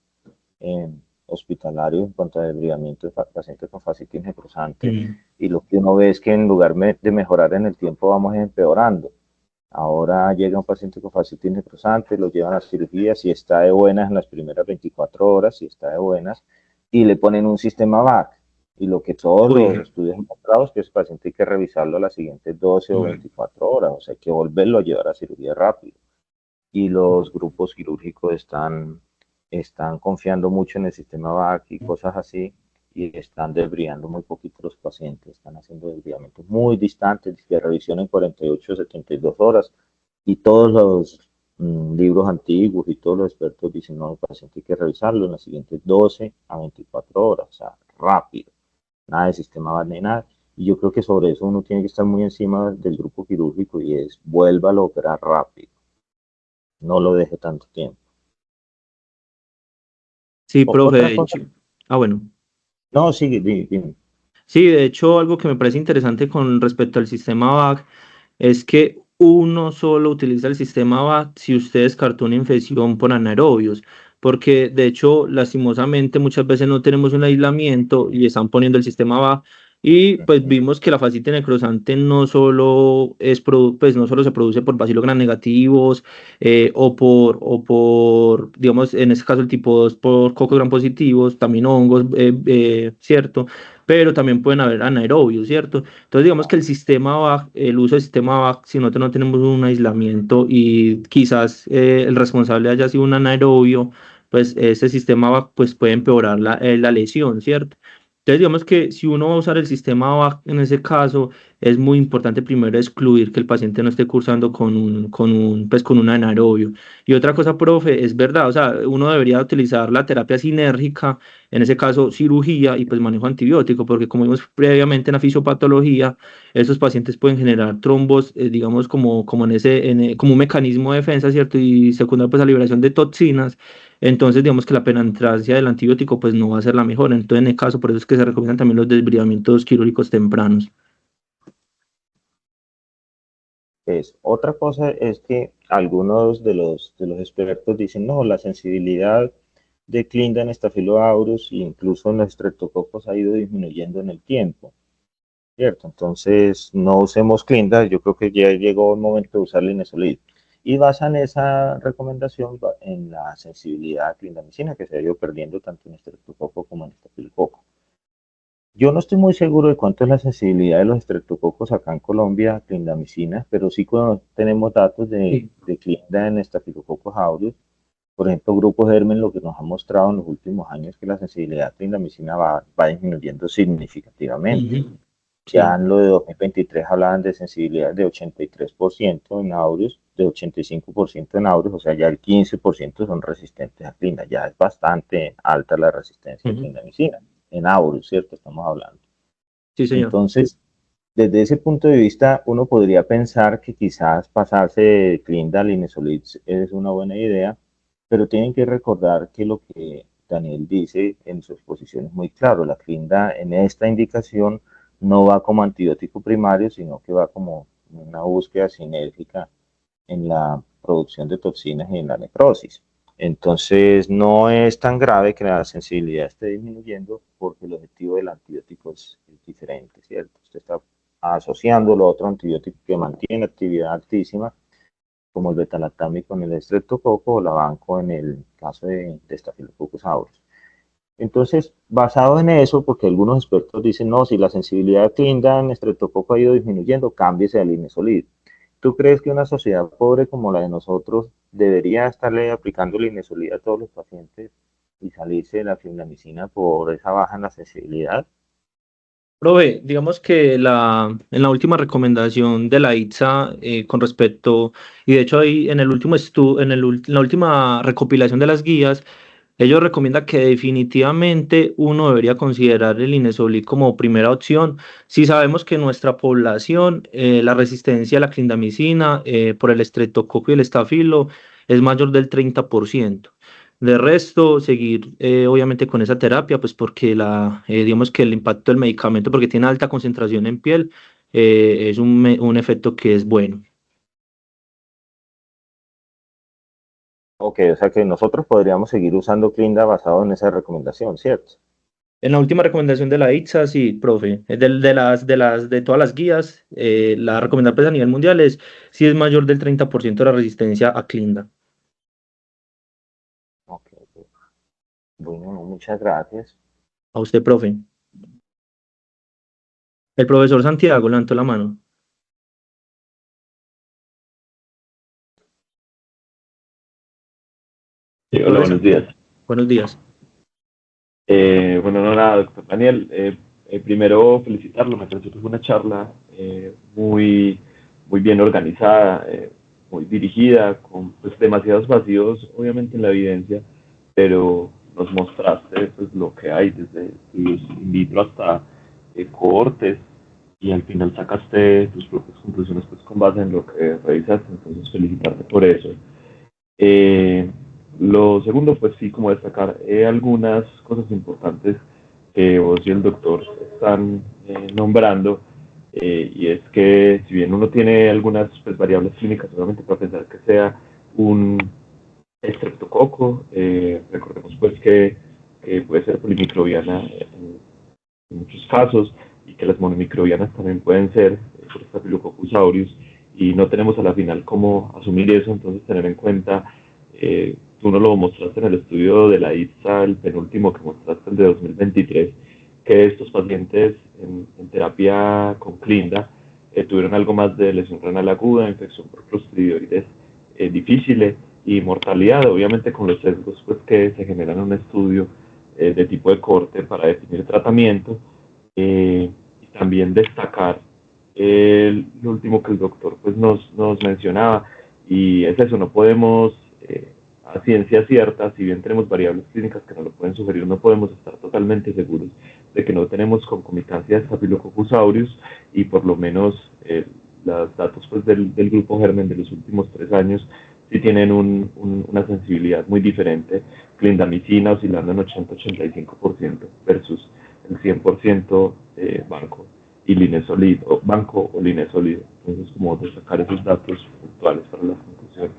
hospitalarios en cuanto a desbridamiento de pacientes con fascitis necrosante. Mm. Y lo que uno ve es que en lugar de mejorar en el tiempo, vamos empeorando. Ahora llega un paciente con fascitis necrosante, lo llevan a cirugía, si está de buenas en las primeras 24 horas, si está de buenas, y le ponen un sistema VAC. Y lo que todos los Uy, estudios han mostrado es que ese paciente hay que revisarlo a las siguientes 12 o mm. 24 horas, o sea, hay que volverlo a llevar a cirugía rápido. Y los grupos quirúrgicos están confiando mucho en el sistema VAC y cosas así, y están desbriando muy poquito los pacientes, están haciendo desbriamientos muy distantes, de revisión en 48 o 72 horas, y todos los libros antiguos y todos los expertos dicen, no, el paciente hay que revisarlo en las siguientes 12 a 24 horas, o sea, rápido, nada de sistema VAC ni nada. Y yo creo que sobre eso uno tiene que estar muy encima del grupo quirúrgico y es, vuélvalo a operar rápido, no lo deje tanto tiempo. Sí, profe, Otra de cosa, hecho. Ah, bueno. no, sigue, dime. Sí, de hecho, algo que me parece interesante con respecto al sistema VAC es que uno solo utiliza el sistema VAC si usted descartó una infección por anaerobios, porque de hecho, lastimosamente, muchas veces no tenemos un aislamiento y están poniendo el sistema VAC. Y pues vimos que la fascitis necrosante no solo pues no solo se produce por bacilo gram negativos, digamos, en este caso el tipo 2 por cocos gram positivos, también hongos, ¿cierto? Pero también pueden haber anaerobios, ¿cierto? Entonces, digamos que el sistema VAC, el uso del sistema VAC, si nosotros no tenemos un aislamiento y quizás el responsable haya sido un anaerobio, pues ese sistema VAC pues, puede empeorar la lesión, ¿cierto? Entonces, digamos que si uno va a usar el sistema VAC en ese caso, es muy importante primero excluir que el paciente no esté cursando pues con un anaerobio. Y otra cosa, profe, es verdad, o sea, uno debería utilizar la terapia sinérgica, en ese caso cirugía y pues manejo antibiótico, porque como vimos previamente en la fisiopatología, esos pacientes pueden generar trombos, digamos, como como un mecanismo de defensa, ¿cierto? Y secundario pues a liberación de toxinas. Entonces, digamos que la penetrancia del antibiótico pues no va a ser la mejor. Entonces, en el caso, por eso es que se recomiendan también los desbridamientos quirúrgicos tempranos. Otra cosa es que algunos de los expertos dicen, no, la sensibilidad de Clinda en Staphylococcus aureus e incluso en los estreptococos ha ido disminuyendo en el tiempo, ¿cierto? Entonces, no usemos Clinda, yo creo que ya llegó el momento de usar linezolid. Y basan esa recomendación en la sensibilidad a clindamicina que se ha ido perdiendo tanto en estreptococo como en estafilococo. Yo no estoy muy seguro de cuánto es la sensibilidad de los estreptococos acá en Colombia a clindamicina, pero sí tenemos datos de, Sí. de clinda en estafilococcus aureus. Por ejemplo, Grupo Germen lo que nos ha mostrado en los últimos años es que la sensibilidad a clindamicina va disminuyendo significativamente. Ujú. Ya Sí. en lo de 2023 hablaban de sensibilidad de 83% en aureus, de 85% en aureus, o sea, ya el 15% son resistentes a clinda. Ya es bastante alta la resistencia a Ujú. clindamicina. En aureus, ¿cierto? Estamos hablando. Sí, señor. Entonces, desde ese punto de vista, uno podría pensar que quizás pasarse de Clinda a Linezolid es una buena idea, pero tienen que recordar que lo que Daniel dice en su exposición es muy claro. La Clinda en esta indicación no va como antibiótico primario, sino que va como una búsqueda sinérgica en la producción de toxinas y en la necrosis. Entonces, no es tan grave que la sensibilidad esté disminuyendo porque el objetivo del antibiótico es diferente, ¿cierto? Usted está asociándolo a otro antibiótico que mantiene actividad altísima, como el betalactámico en el estreptococo o la banco en el caso de Staphylococcus aureus. Entonces, basado en eso, porque algunos expertos dicen, no, si la sensibilidad de Clinda en estreptococo ha ido disminuyendo, cámbiese a linezolid. ¿Tú crees que una sociedad pobre como la de nosotros debería estarle aplicando linezolid a todos los pacientes y salirse de la clindamicina por esa baja en la sensibilidad? Profe, digamos que en la última recomendación de la ITSA con respecto, y de hecho ahí en el último en la última recopilación de las guías, ellos recomiendan que definitivamente uno debería considerar el Inesolid como primera opción. Si sabemos que en nuestra población la resistencia a la clindamicina por el estreptococo y el estafilo es mayor del 30%. De resto, seguir obviamente con esa terapia, pues porque digamos que el impacto del medicamento, porque tiene alta concentración en piel, es un efecto que es bueno. Ok, o sea que nosotros podríamos seguir usando Clinda basado en esa recomendación, ¿cierto? En la última recomendación de la ITSA, sí, profe, de todas las guías, la recomendada pues, a nivel mundial es si es mayor del 30% de la resistencia a Clinda. Ok, ok. Bueno, muchas gracias. A usted, profe. El profesor Santiago levantó la mano. Sí, hola, Profesor, buenos días. buenos días. Bueno, no, nada, doctor Daniel. Primero felicitarlo, me pareció que fue una charla muy bien organizada, muy dirigida, con pues, demasiados vacíos, obviamente, en la evidencia, pero nos mostraste pues, lo que hay desde estudios in vitro hasta cohortes y al final sacaste tus propias conclusiones pues, con base en lo que revisaste, entonces felicitarte por eso. Eh, lo segundo, pues sí, como destacar algunas cosas importantes que vos y el doctor están nombrando, y es que si bien uno tiene algunas pues, variables clínicas, solamente para pensar que sea un estreptococo, recordemos pues que puede ser polimicrobiana en muchos casos y que las monomicrobianas también pueden ser por Staphylococcus aureus y no tenemos a la final cómo asumir eso, entonces tener en cuenta, tú no lo mostraste en el estudio de la ITSA, el penúltimo que mostraste, el de 2023, que estos pacientes en terapia con Clinda tuvieron algo más de lesión renal aguda, infección por clostridioides difíciles y mortalidad, obviamente con los sesgos pues, que se generan en un estudio de tipo de corte para definir tratamiento. Y también destacar lo último que el doctor pues, nos mencionaba, y es eso, no podemos, a ciencia cierta, si bien tenemos variables clínicas que nos lo pueden sugerir, no podemos estar totalmente seguros de que no tenemos concomitancia de Staphylococcus aureus, y por lo menos los datos pues, del grupo Germen de los últimos 3 años sí tienen una sensibilidad muy diferente, clindamicina oscilando en 80-85% versus el 100% banco y linesolid, o banco o linesolid. Entonces, como destacar esos datos puntuales para las conclusiones.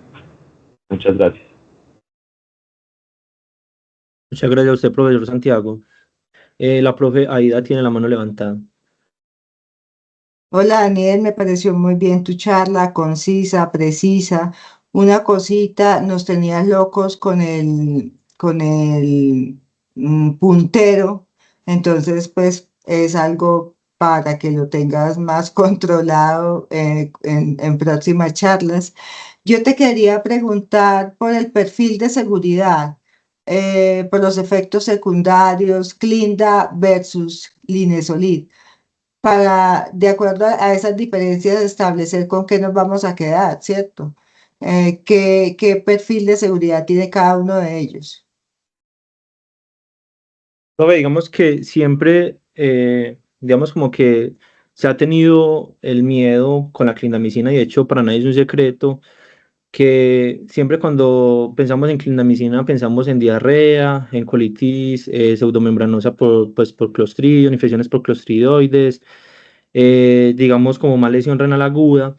Muchas gracias. Muchas gracias a usted, profesor Santiago. La profe Aida tiene la mano levantada. Hola Daniel, me pareció muy bien tu charla, concisa, precisa. Una cosita, nos tenías locos con el puntero, entonces pues es algo para que lo tengas más controlado en próximas charlas. Yo te quería preguntar por el perfil de seguridad, por los efectos secundarios, Clinda versus Linesolid para, de acuerdo a esas diferencias, establecer con qué nos vamos a quedar, ¿cierto? ¿Qué perfil de seguridad tiene cada uno de ellos? Profe, digamos que siempre, digamos como que se ha tenido el miedo con la clindamicina, y de hecho para nadie es un secreto que siempre cuando pensamos en clindamicina pensamos en diarrea, en colitis pseudomembranosa por Clostridium, infecciones por clostridioides, digamos como más lesión renal aguda.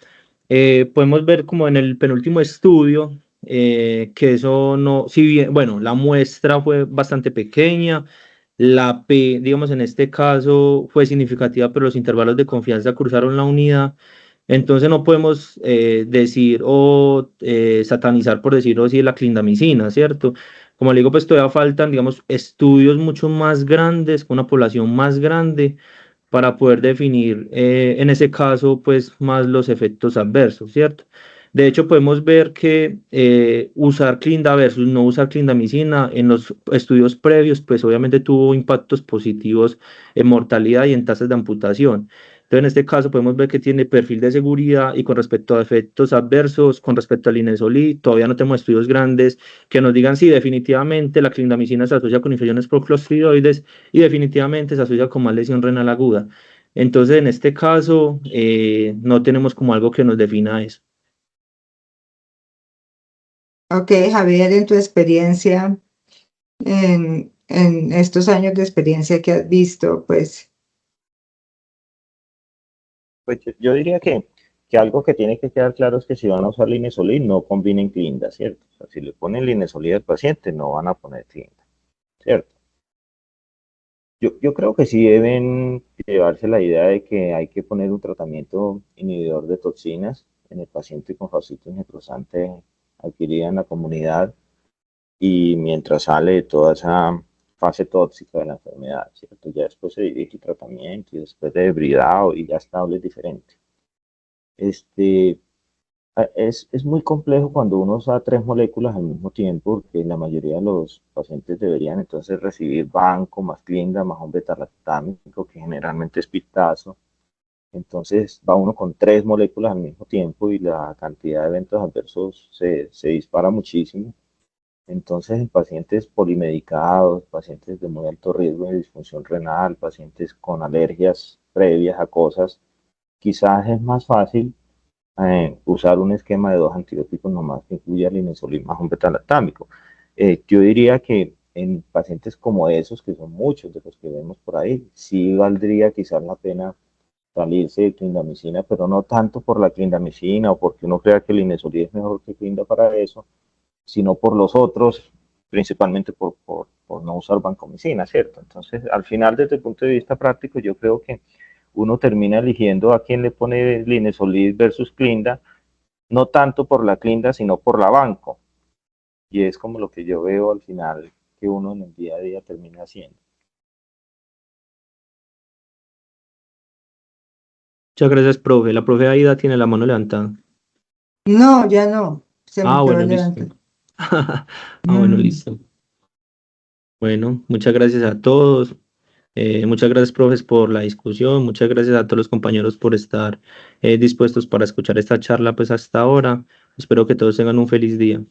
Podemos ver como en el penúltimo estudio que eso no, si bien, bueno, la muestra fue bastante pequeña, la P, digamos en este caso, fue significativa, pero los intervalos de confianza cruzaron la unidad. Entonces no podemos decir o satanizar, por decirlo así, la clindamicina, ¿cierto? Como le digo, pues todavía faltan, digamos, estudios mucho más grandes, con una población más grande, para poder definir, en ese caso, pues más los efectos adversos, ¿cierto? De hecho, podemos ver que usar clinda versus no usar clindamicina en los estudios previos, pues obviamente tuvo impactos positivos en mortalidad y en tasas de amputación. Entonces, en este caso podemos ver que tiene perfil de seguridad, y con respecto a efectos adversos, con respecto al Linesolid, todavía no tenemos estudios grandes que nos digan si definitivamente la clindamicina se asocia con infecciones por clostridioides y definitivamente se asocia con más lesión renal aguda. Entonces, en este caso, no tenemos como algo que nos defina eso. Ok, Javier, en tu experiencia, en estos años de experiencia que has visto, pues, Pues yo diría que algo que tiene que quedar claro es que si van a usar linesolid, no combinen clinda, ¿cierto? O sea, si le ponen linesolid al paciente, no van a poner clinda, ¿cierto? Yo creo que sí deben llevarse la idea de que hay que poner un tratamiento inhibidor de toxinas en el paciente con fascitis necrosante adquirida en la comunidad, y mientras sale de toda esa fase tóxica de la enfermedad, ¿cierto? Ya después se dirige el tratamiento y después de debridado y ya estable es diferente. Este, es muy complejo cuando uno usa 3 moléculas al mismo tiempo, porque la mayoría de los pacientes deberían entonces recibir banco más clinda más un beta-lactámico, que generalmente es pistazo. Entonces va uno con 3 moléculas al mismo tiempo y la cantidad de eventos adversos se dispara muchísimo. Entonces, en pacientes polimedicados, pacientes de muy alto riesgo de disfunción renal, pacientes con alergias previas a cosas, quizás es más fácil usar un esquema de 2 antibióticos nomás que incluya linesolid más un beta-lactámico. Yo diría que en pacientes como esos, que son muchos de los que vemos por ahí, sí valdría quizás la pena salirse de clindamicina, pero no tanto por la clindamicina o porque uno crea que linesolid es mejor que clinda para eso, sino por los otros, principalmente por no usar vancomicina, ¿cierto? Entonces, al final, desde el punto de vista práctico, yo creo que uno termina eligiendo a quién le pone linesolid versus clinda, no tanto por la clinda, sino por la banco. Y es como lo que yo veo al final que uno en el día a día termina haciendo. Muchas gracias, profe. La profe Aida tiene la mano levantada. no, ya no, se me Ah, quedó bueno, listo. levantando. Ah, bueno, Mm. listo. Bueno, muchas gracias a todos. Muchas gracias, profes, por la discusión. Muchas gracias a todos los compañeros por estar dispuestos para escuchar esta charla pues hasta ahora. Espero que todos tengan un feliz día.